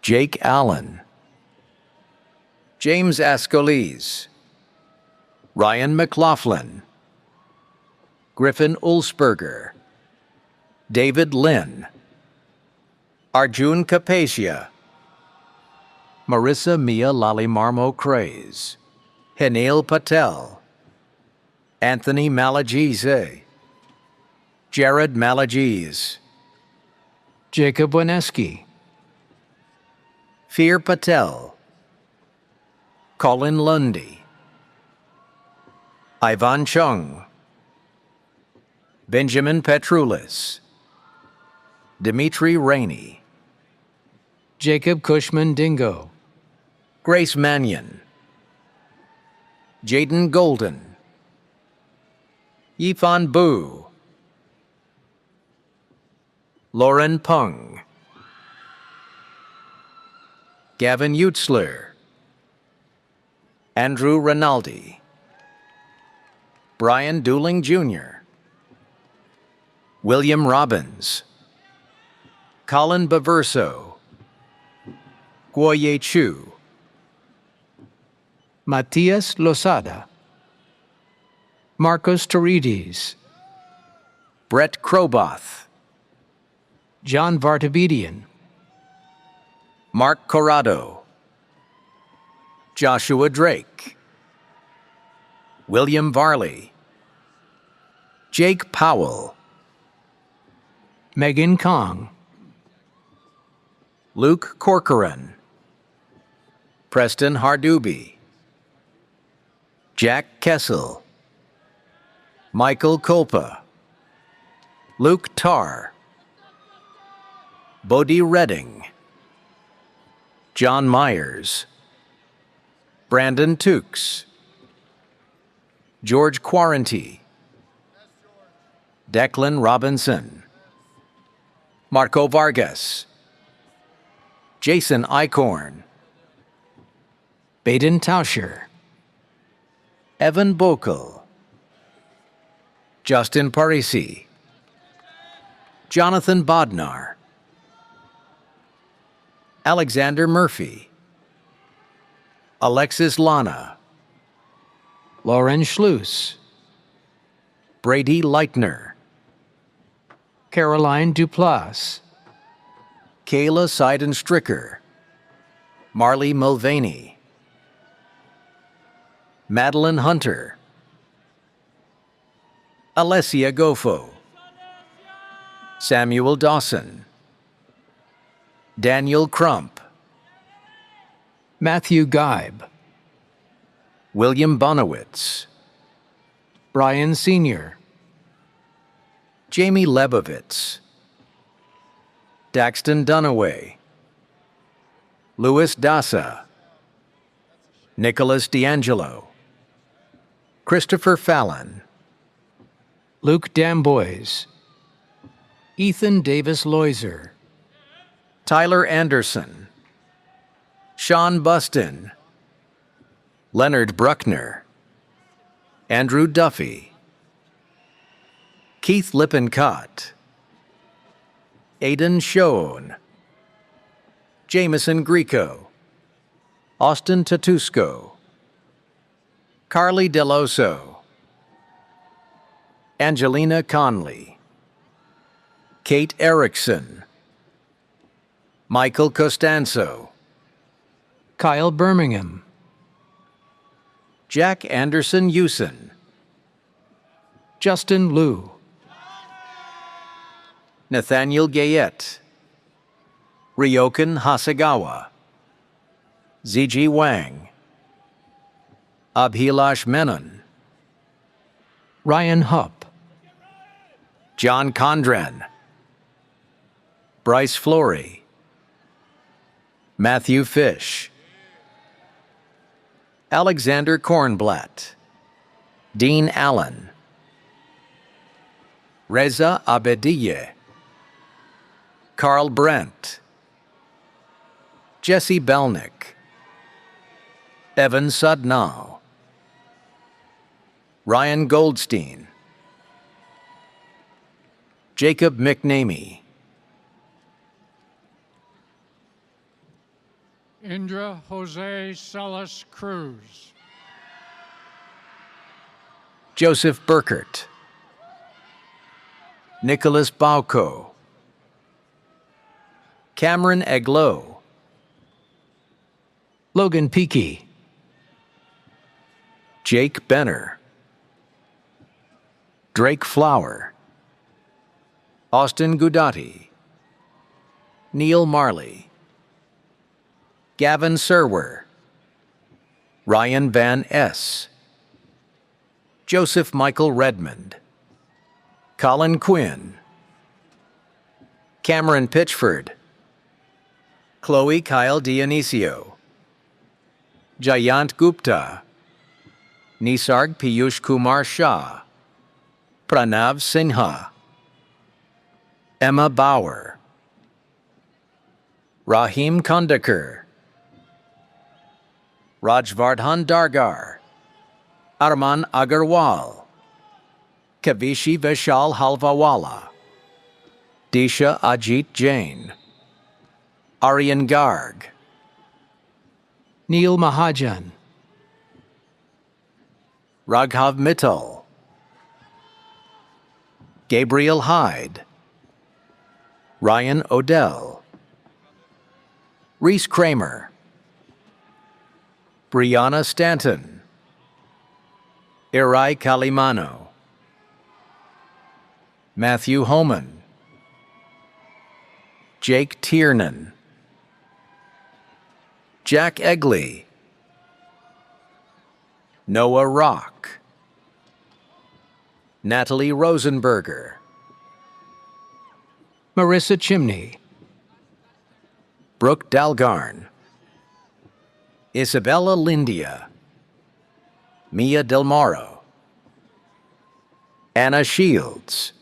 Jake Allen, James Ascoles, Ryan McLaughlin, Griffin Ulsberger, David Lynn, Arjun Kapasia, Marissa Mia Lalimarmo Craze, Henil Patel, Anthony Malagize, Jared Malagize, Jacob Wineski, Fear Patel, Colin Lundy, Ivan Chung, Benjamin Petrulis, Dimitri Rainey, Jacob Cushman Dingo, Grace Mannion, Jaden Golden, Yifan Bu, Lauren Pung, Gavin Utzler, Andrew Rinaldi, Brian Dooling Jr., William Robbins, Colin Baverso, Guoye Chu, Matias Losada, Marcos Torides, Brett Kroboth, John Vartabedian, Mark Corrado, Joshua Drake, William Varley, Jake Powell, Megan Kong, Luke Corcoran, Preston Harduby, Jack Kessel, Michael Kolpa, Luke Tarr, Bodie Redding, John Myers, Brandon Tukes, George Quaranty, Declan Robinson, Marco Vargas, Jason Eichorn, Baden Tauscher, Evan Bokel, Justin Parisi, Jonathan Bodnar, Alexander Murphy, Alexis Lana, Lauren Schluss, Brady Leitner, Caroline Duplass, Kayla Seidenstricker, Marley Mulvaney, Madeline Hunter, Alessia Gofo, Samuel Dawson, Daniel Crump, Matthew Geib, William Bonowitz, Brian Sr., Jamie Lebovitz, Daxton Dunaway, Louis Dasa, Nicholas D'Angelo, Christopher Fallon, Luke Damboys, Ethan Davis Loiser, Tyler Anderson, Sean Bustin, Leonard Bruckner, Andrew Duffy, Keith Lippincott, Aidan Schoen, Jameson Greco, Austin Tatusco, Carly Deloso, Angelina Conley, Kate Erickson, Michael Costanzo, Kyle Birmingham, Jack Anderson Usen, Justin Liu, Nathaniel Gayette, Ryokan Hasegawa, ZG Wang, Abhilash Menon, Ryan Hupp, John Condren, Bryce Flory, Matthew Fish, Alexander Kornblatt, Dean Allen, Reza Abediyeh, Carl Brent, Jesse Belnick, Evan Sudnow, Ryan Goldstein, Jacob McNamee, Indra Jose Celis Cruz. Joseph Burkert, Nicholas Bauco, Cameron Eglow, Logan Peakey, Jake Benner, Drake Flower, Austin Gudati, Neil Marley, Gavin Serwer, Ryan Van S., Joseph Michael Redmond, Colin Quinn, Cameron Pitchford, Chloe Kyle Dionisio, Jayant Gupta, Nisarg Piyush Kumar Shah, Pranav Sinha, Emma Bauer, Rahim Kondakar, Rajvardhan Dargar, Arman Agarwal, Kavishi Vishal Halvawala, Disha Ajit Jain, Aryan Garg, Neil Mahajan, Raghav Mittal, Gabriel Hyde, Ryan Odell, Reese Kramer, Brianna Stanton, Irai Kalimano, Matthew Homan, Jake Tiernan, Jack Egley, Noah Rock, Natalie Rosenberger, Marissa Chimney, Brooke Dalgarn, Isabella Lindia, Mia Del Moro, Anna Shields,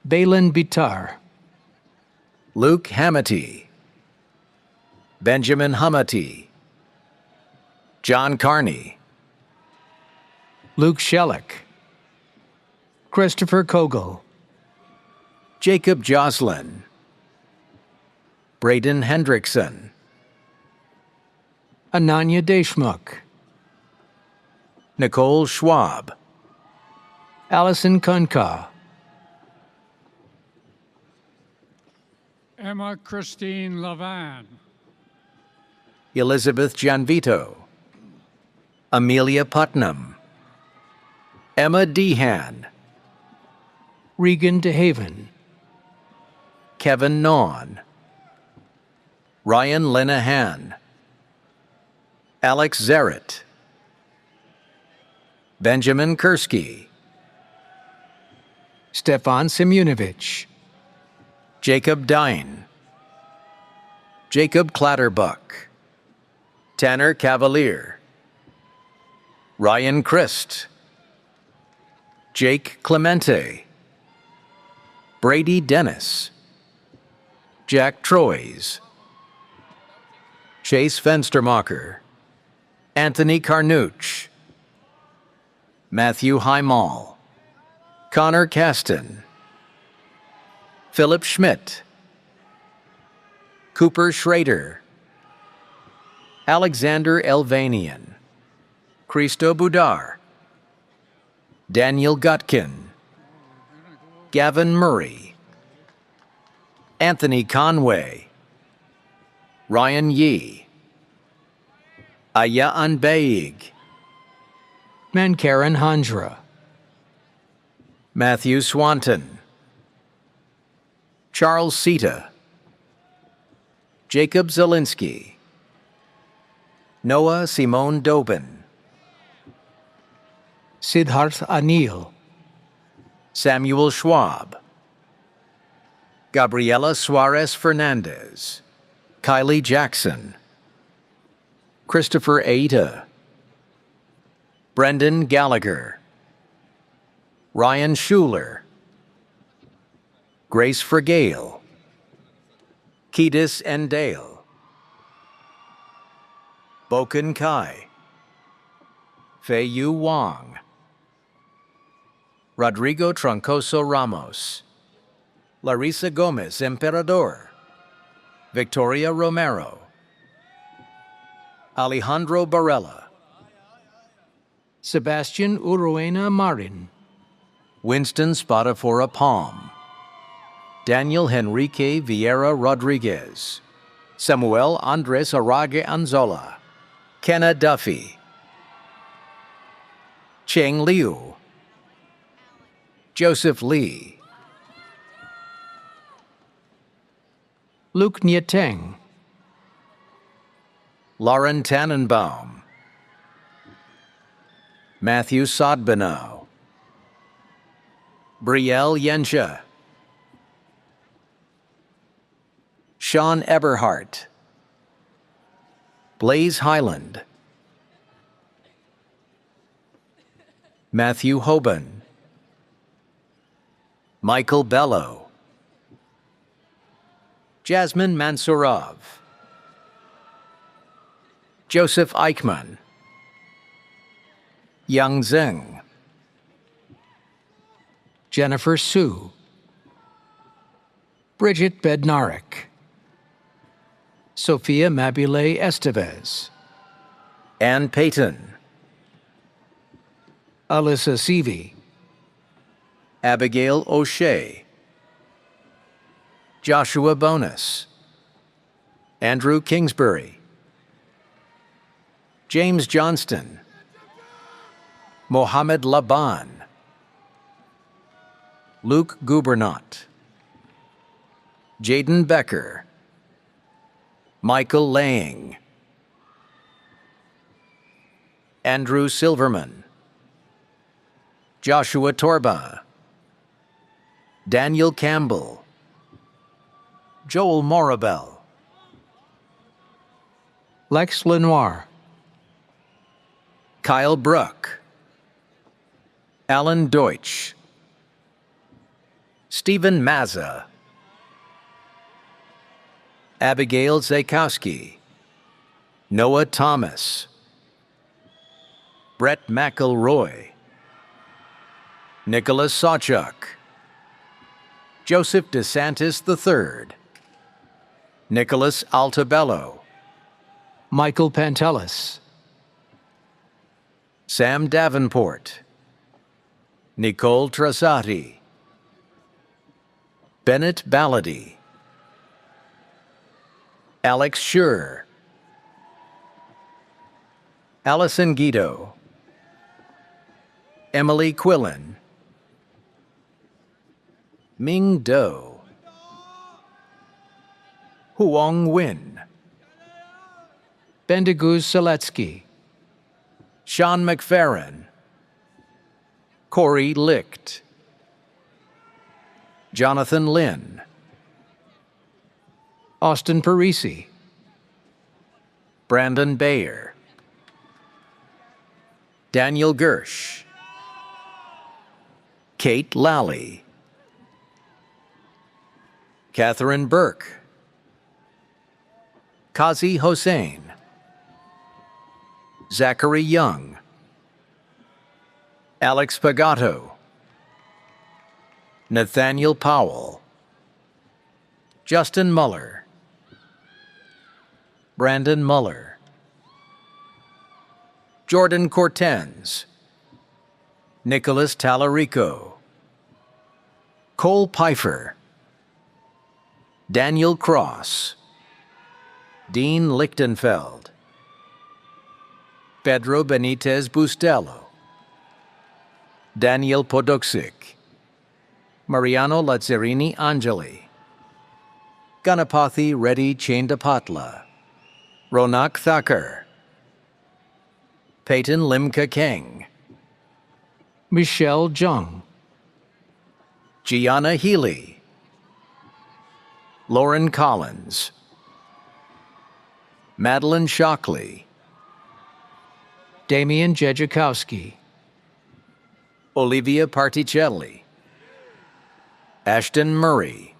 Balin Bitar, Luke Hamity, Benjamin Humity, John Carney, Luke Shellick, Christopher Kogel, Jacob Joslin, Braden Hendrickson, Ananya Deshmukh, Nicole Schwab, Allison Kunka, Emma Christine Levan. Elizabeth Gianvito, Amelia Putnam, Emma Dehan, Regan DeHaven, Kevin Nawn, Ryan Linehan, Alex Zarrett, Benjamin Kursky, Stefan Simunovich, Jacob Dine, Jacob Clatterbuck, Tanner Cavalier, Ryan Christ, Jake Clemente, Brady Dennis, Jack Troyes, Chase Fenstermacher, Anthony Carnouch, Matthew Highmall, Connor Caston, Philip Schmidt, Cooper Schrader, Alexander Elvanian, Christo Budar, Daniel Gutkin, Gavin Murray, Anthony Conway, Ryan Yee, Aya Anbeig, Mankaran Handra, Matthew Swanton, Charles Sita, Jacob Zielinski, Noah Simone Dobin, Siddharth Anil, Samuel Schwab, Gabriela Suarez Fernandez, Kylie Jackson, Christopher Aida, Brendan Gallagher, Ryan Schuler, Grace Fragale, Ketis Endale, Boken Kai, Fei Yu Wang, Rodrigo Troncoso Ramos, Larissa Gomez Emperador, Victoria Romero, Alejandro Barella, Sebastian Uruena Marin, Winston Spadafora Palm, Daniel Henrique Vieira Rodriguez, Samuel Andres Arage Anzola, Kenna Duffy, Cheng Liu, Joseph Lee, Luke Nieteng, Lauren Tannenbaum, Matthew Sodbenow, Brielle Yensha, Sean Eberhart, Blaze Highland, Matthew Hoban, Michael Bello, Jasmine Mansurov, Joseph Eichmann, Yang Zheng, Jennifer Sue, Bridget Bednarik, Sophia Mabile Estevez, Ann Payton, Alyssa Seavey, Abigail O'Shea, Joshua Bonus, Andrew Kingsbury, James Johnston, Mohammed Laban, Luke Gubernot, Jaden Becker, Michael Lang, Andrew Silverman, Joshua Torba, Daniel Campbell, Joel Morabel, Lex Lenoir, Kyle Bruck, Alan Deutsch, Stephen Mazza, Abigail Zakowski, Noah Thomas, Brett McElroy, Nicholas Sawchuk, Joseph DeSantis III, Nicholas Altabello, Michael Pantelis, Sam Davenport, Nicole Trasati, Bennett Ballady, Alex Schur, Allison Guido, Emily Quillen, Ming Do, Huong Win, Bendiguz Seletsky, Sean McFerrin, Corey Licht, Jonathan Lynn, Austin Parisi, Brandon Bayer, Daniel Gersh, Kate Lally, Catherine Burke, Kazi Hossein, Zachary Young, Alex Pagato, Nathaniel Powell, Justin Muller, Brandon Muller, Jordan Cortens, Nicholas Tallarico, Cole Pfeiffer, Daniel Cross, Dean Lichtenfeld, Pedro Benitez Bustelo, Daniel Podoksik, Mariano Lazzarini Angeli, Ganapathy Reddy Chandapatla, Ronak Thakur, Peyton Limka Keng, Michelle Jung, Gianna Healy, Lauren Collins, Madeline Shockley, Damian Jedzikowski, Olivia Particelli, Ashton Murray,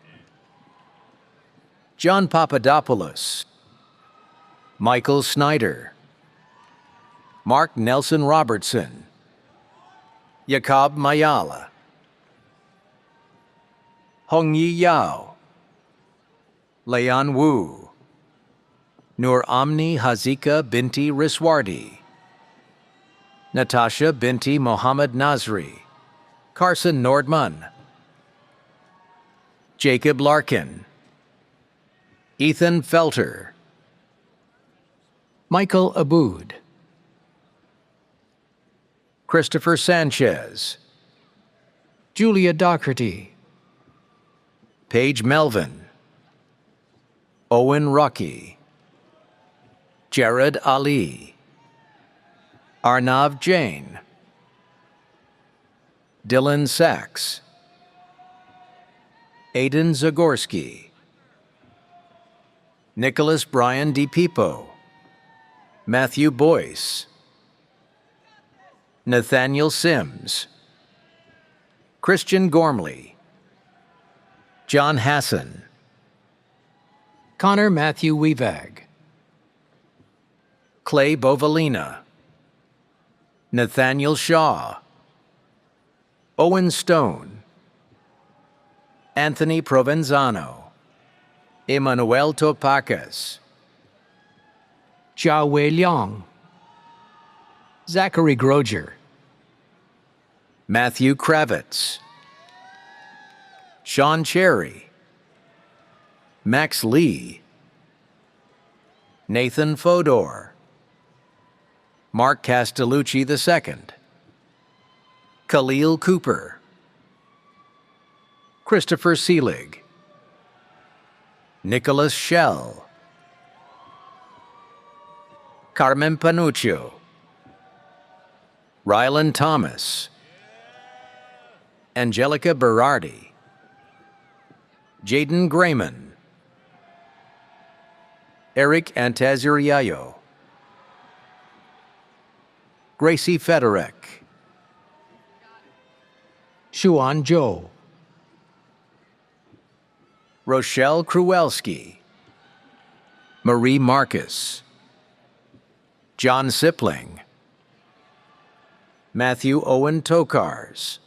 John Papadopoulos, Michael Snyder, Mark Nelson Robertson, Jakob Mayala, Hongyi Yao, Leon Wu, Nur Amni Hazika binti Riswardi, Natasha binti Mohammed Nazri, Carson Nordman, Jacob Larkin, Ethan Felter, Michael Aboud, Christopher Sanchez, Julia Doherty, Paige Melvin, Owen Rocky, Jared Ali, Arnav Jain, Dylan Sachs, Aidan Zagorski, Nicholas Brian DiPipo, Matthew Boyce, Nathaniel Sims, Christian Gormley, John Hassan, Connor Matthew Weavag, Clay Bovalina, Nathaniel Shaw, Owen Stone, Anthony Provenzano, Emmanuel Topakis, Jia Wei Liang, Zachary Groger, Matthew Kravitz, Sean Cherry, Max Lee, Nathan Fodor, Mark Castellucci II, Khalil Cooper, Christopher Seelig, Nicholas Schell, Carmen Panuccio, Rylan Thomas, Angelica Berardi, Jaden Grayman, Eric Antazuriayo, Gracie Federek, Xuan Zhou, Rochelle Kruwelski, Marie Marcus, John Sipling, Matthew Owen Tokars,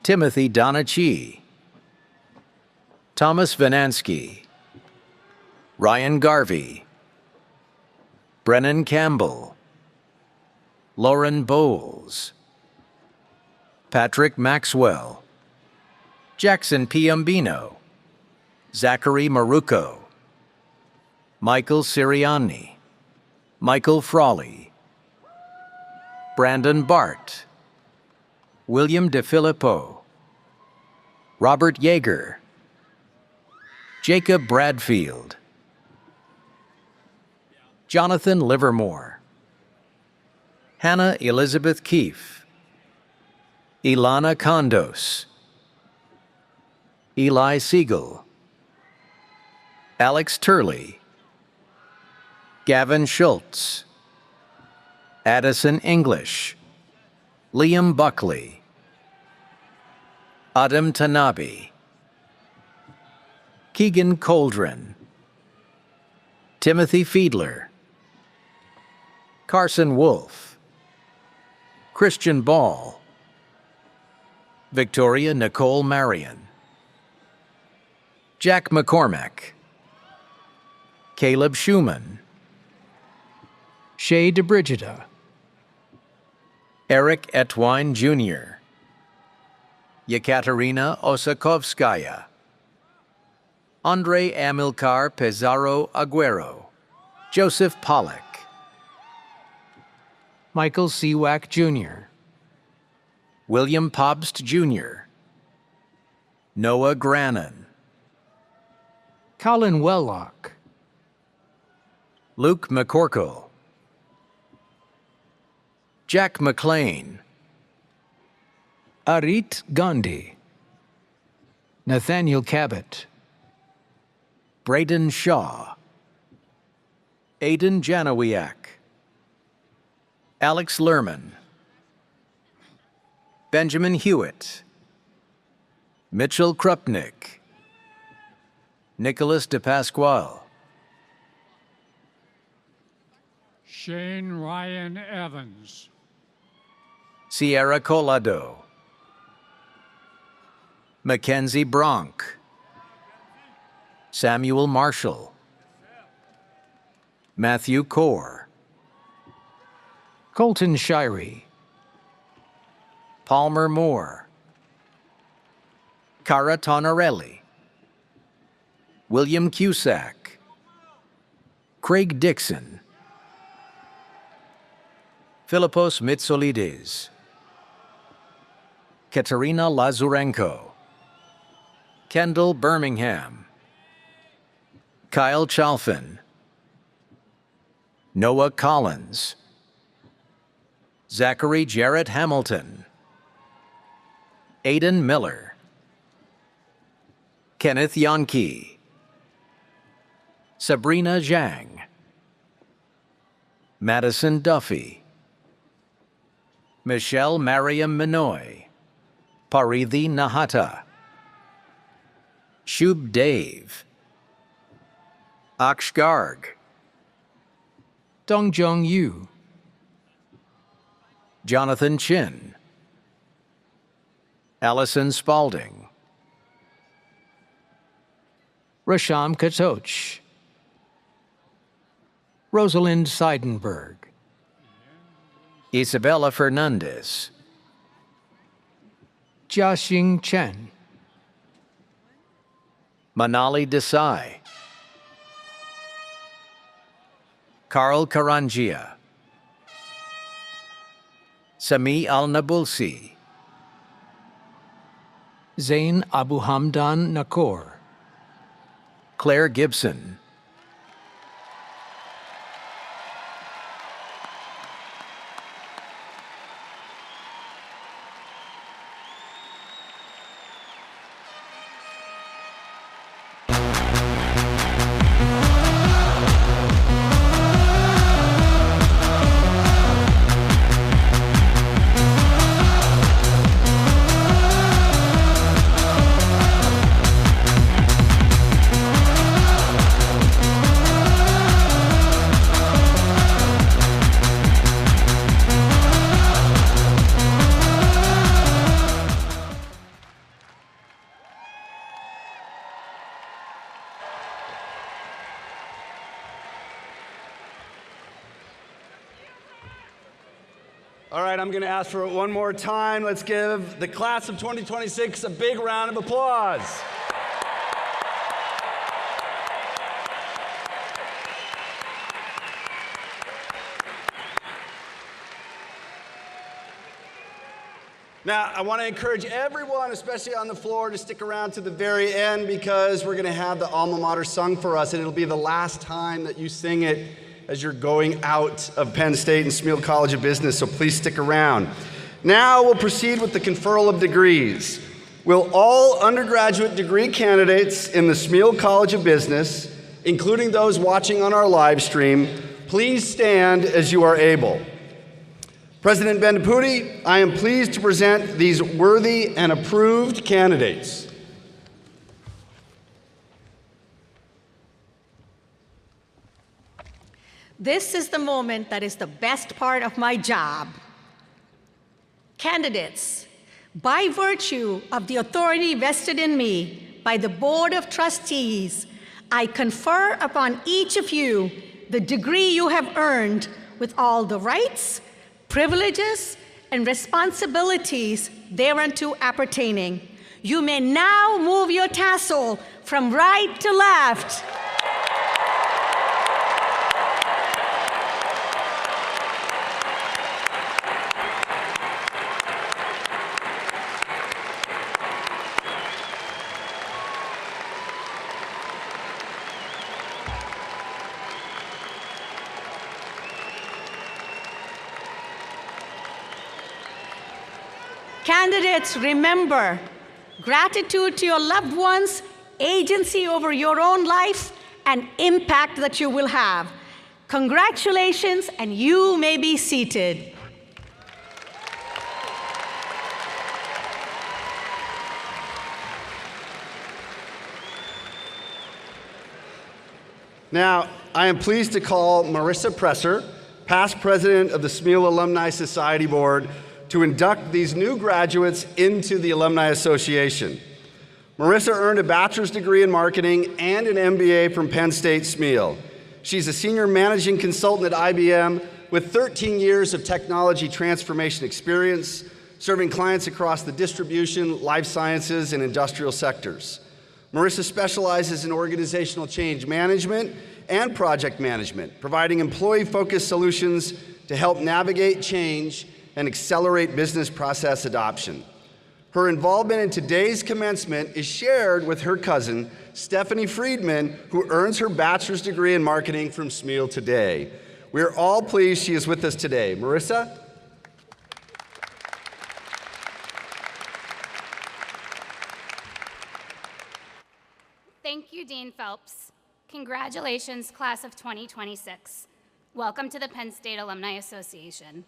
Timothy Donachi, Thomas Vanansky, Ryan Garvey, Brennan Campbell, Lauren Bowles, Patrick Maxwell, Jackson Piambino, Zachary Maruco, Michael Sirianni, Michael Frawley, Brandon Bart, William DeFilippo, Robert Yeager, Jacob Bradfield, Jonathan Livermore, Hannah Elizabeth Keefe, Ilana Kondos, Eli Siegel, Alex Turley, Gavin Schultz, Addison English, Liam Buckley, Adam Tanabe, Keegan Coldren, Timothy Fiedler, Carson Wolf, Christian Ball, Victoria Nicole Marion, Jack McCormack, Caleb Schumann, Shay DeBrigida, Eric Etwine Jr., Yekaterina Osakovskaya, Andre Amilcar Pizarro Aguero, Joseph Pollack, Michael Seawack Jr., William Pobst Jr., Noah Grannon, Colin Wellock, Luke McCorkle, Jack McLean, Arit Gandhi, Nathaniel Cabot, Braden Shaw, Aidan Janowiak, Alex Lerman, Benjamin Hewitt, Mitchell Krupnik, Nicholas DePasquale, Shane Ryan Evans, Sierra Colado, Mackenzie Bronk, Samuel Marshall, Matthew Core, Colton Shirey, Palmer Moore, Cara Tonorelli, William Cusack, Craig Dixon, Philippos Mitsolides, Katerina Lazurenko, Kendall Birmingham, Kyle Chalfin, Noah Collins, Zachary Jarrett Hamilton, Aidan Miller, Kenneth Yonke, Sabrina Zhang, Madison Duffy, Michelle Mariam Minoy, Parithi Nahata, Shub Dave, Aksh Garg, Dongjong Yu, Jonathan Chin, Allison Spalding, Rasham Katoch, Rosalind Seidenberg, Isabella Fernandez, Jiaxing Chen, Manali Desai, Carl Karangia, Sami Al-Nabulsi, Zain Abu Hamdan Nakor, Claire Gibson, All right, I'm going to ask for it one more time. Let's give the class of 2026 a big round of applause. Now, I want to encourage everyone, especially on the floor, to stick around to the very end because we're going to have the alma mater sung for us, and it'll be the last time that you sing it as you're going out of Penn State and Smeal College of Business, so please stick around. Now we'll proceed with the conferral of degrees. Will all undergraduate degree candidates in the Smeal College of Business, including those watching on our live stream, please stand as you are able. President Bendaputi, I am pleased to present these worthy and approved candidates. This is the moment that is the best part of my job. Candidates, by virtue of the authority vested in me by the Board of Trustees, I confer upon each of you the degree you have earned with all the rights, privileges, and responsibilities thereunto appertaining. You may now move your tassel from right to left. Candidates, remember, gratitude to your loved ones, agency over your own life, and impact that you will have. Congratulations, and you may be seated. Now, I am pleased to call Marissa Presser, past president of the Smeal Alumni Society Board, to induct these new graduates into the Alumni Association. Marissa earned a bachelor's degree in marketing and an MBA from Penn State Smeal. She's a senior managing consultant at IBM with 13 years of technology transformation experience, serving clients across the distribution, life sciences, and industrial sectors. Marissa specializes in organizational change management and project management, providing employee-focused solutions to help navigate change and accelerate business process adoption. Her involvement in today's commencement is shared with her cousin, Stephanie Friedman, who earns her bachelor's degree in marketing from Smeal today. We are all pleased she is with us today. Marissa? Thank you, Dean Phelps. Congratulations, class of 2026. Welcome to the Penn State Alumni Association,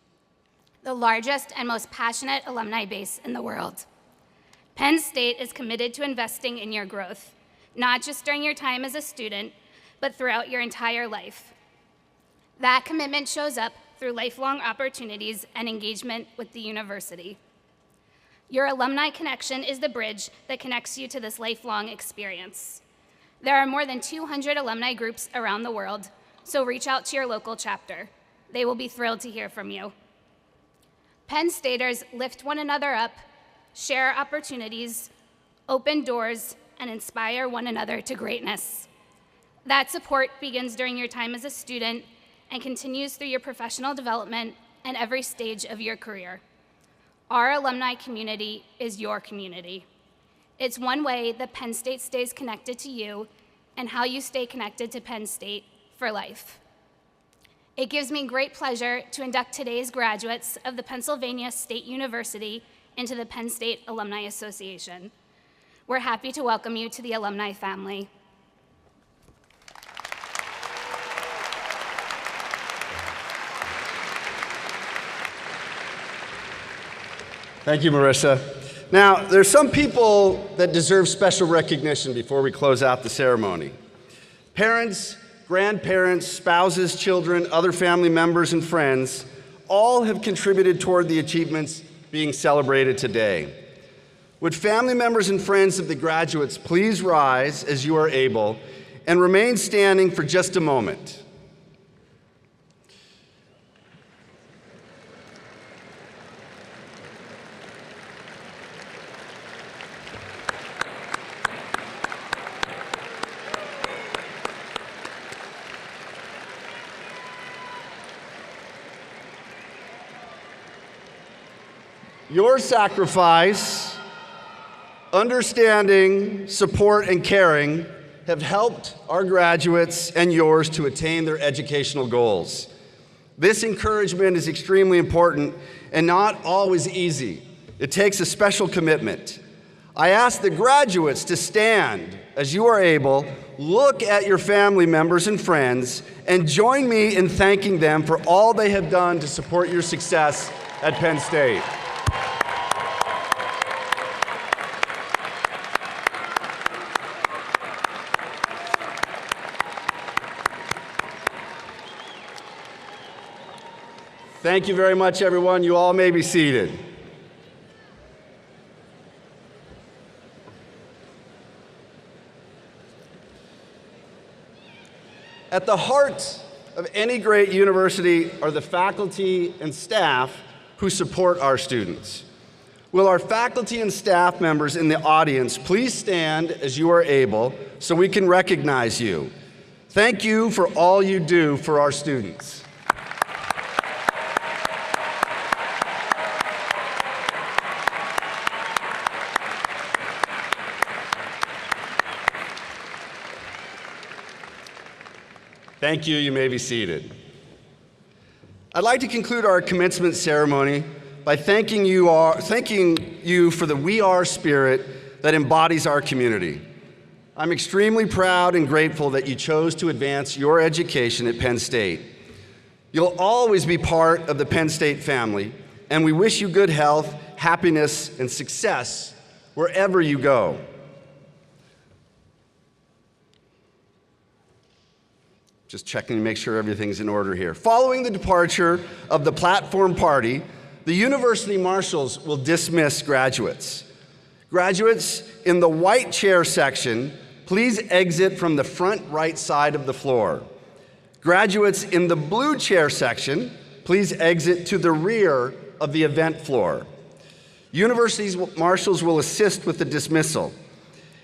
the largest and most passionate alumni base in the world. Penn State is committed to investing in your growth, not just during your time as a student, but throughout your entire life. That commitment shows up through lifelong opportunities and engagement with the university. Your alumni connection is the bridge that connects you to this lifelong experience. There are more than 200 alumni groups around the world, so reach out to your local chapter. They will be thrilled to hear from you. Penn Staters lift one another up, share opportunities, open doors, and inspire one another to greatness. That support begins during your time as a student and continues through your professional development and every stage of your career. Our alumni community is your community. It's one way that Penn State stays connected to you and how you stay connected to Penn State for life. It gives me great pleasure to induct today's graduates of the Pennsylvania State University into the Penn State Alumni Association. We're happy to welcome you to the alumni family. Thank you, Marissa. Now, there's some people that deserve special recognition before we close out the ceremony. Parents, grandparents, spouses, children, other family members, and friends all have contributed toward the achievements being celebrated today. Would family members and friends of the graduates please rise as you are able and remain standing for just a moment. Your sacrifice, understanding, support, and caring have helped our graduates and yours to attain their educational goals. This encouragement is extremely important and not always easy. It takes a special commitment. I ask the graduates to stand as you are able, look at your family members and friends, and join me in thanking them for all they have done to support your success at Penn State. Thank you very much, everyone. You all may be seated. At the heart of any great university are the faculty and staff who support our students. Will our faculty and staff members in the audience please stand as you are able so we can recognize you? Thank you for all you do for our students. Thank you. You may be seated. I'd like to conclude our commencement ceremony by thanking you for the We Are spirit that embodies our community. I'm extremely proud and grateful that you chose to advance your education at Penn State. You'll always be part of the Penn State family, and we wish you good health, happiness, and success wherever you go. Just checking to make sure everything's in order here. Following the departure of the platform party, the university marshals will dismiss graduates. Graduates in the white chair section, please exit from the front right side of the floor. Graduates in the blue chair section, please exit to the rear of the event floor. University marshals will assist with the dismissal.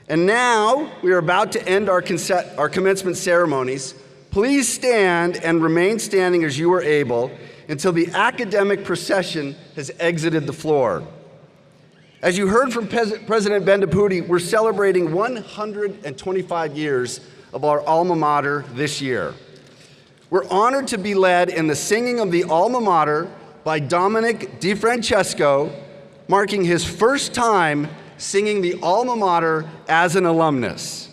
And now we are about to end our commencement ceremonies. Please stand and remain standing as you are able until the academic procession has exited the floor. As you heard from President Bendapudi, we're celebrating 125 years of our alma mater this year. We're honored to be led in the singing of the alma mater by Dominic DiFrancesco, marking his first time singing the alma mater as an alumnus.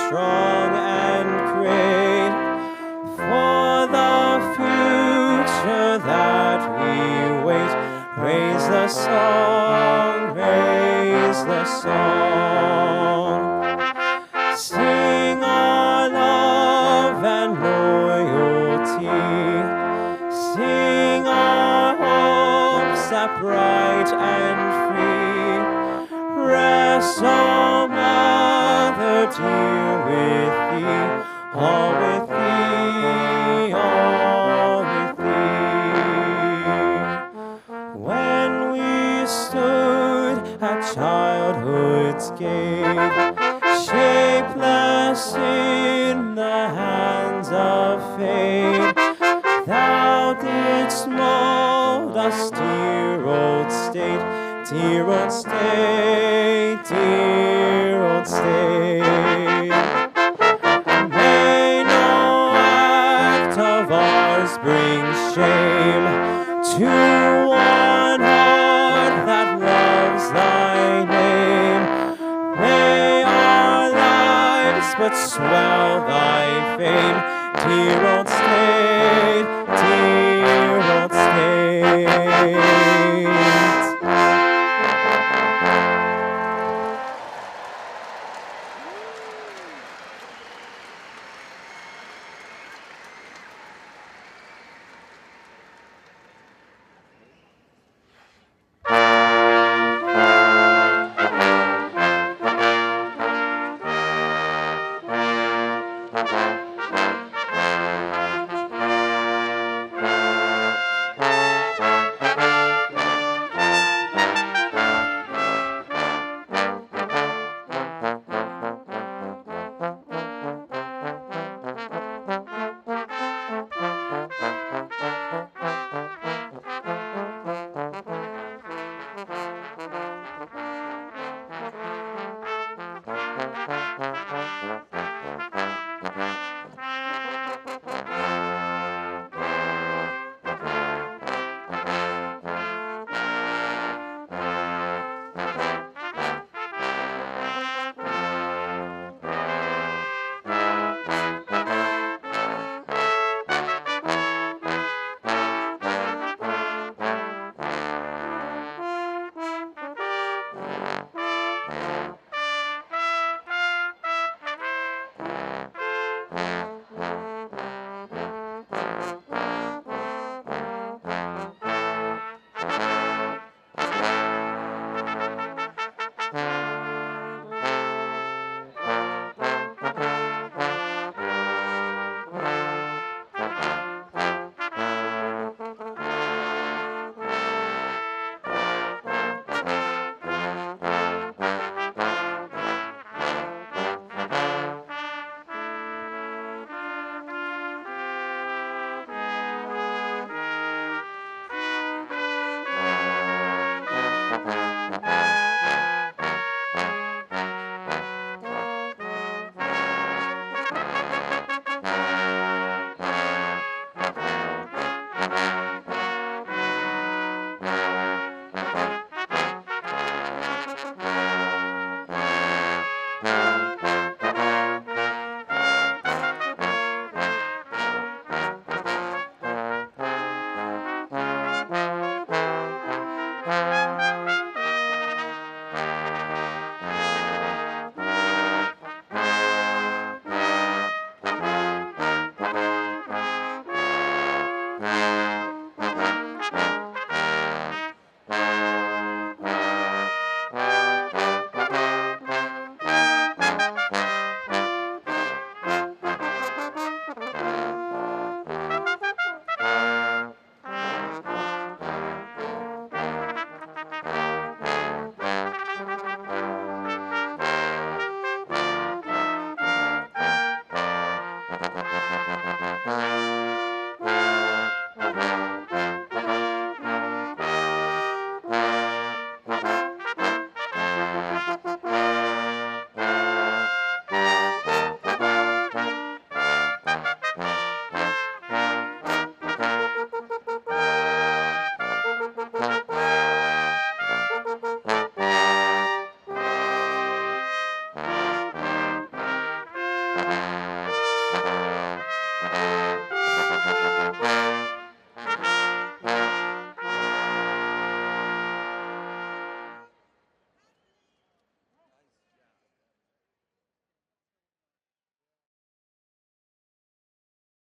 Strong and great, for the future that we wait. Raise the song, raise the song. Sing our love and loyalty. Sing our hopes that bright and free. Rest, O Mother dear, with thee, all with thee, all with thee. When we stood at childhood's gate, shapeless in the hands of fate, thou didst mold us, dear old state, dear old state, dear old state. May no act of ours bring shame to one heart that loves thy name. May our lives but swell thy fame, dear old state, dear old state.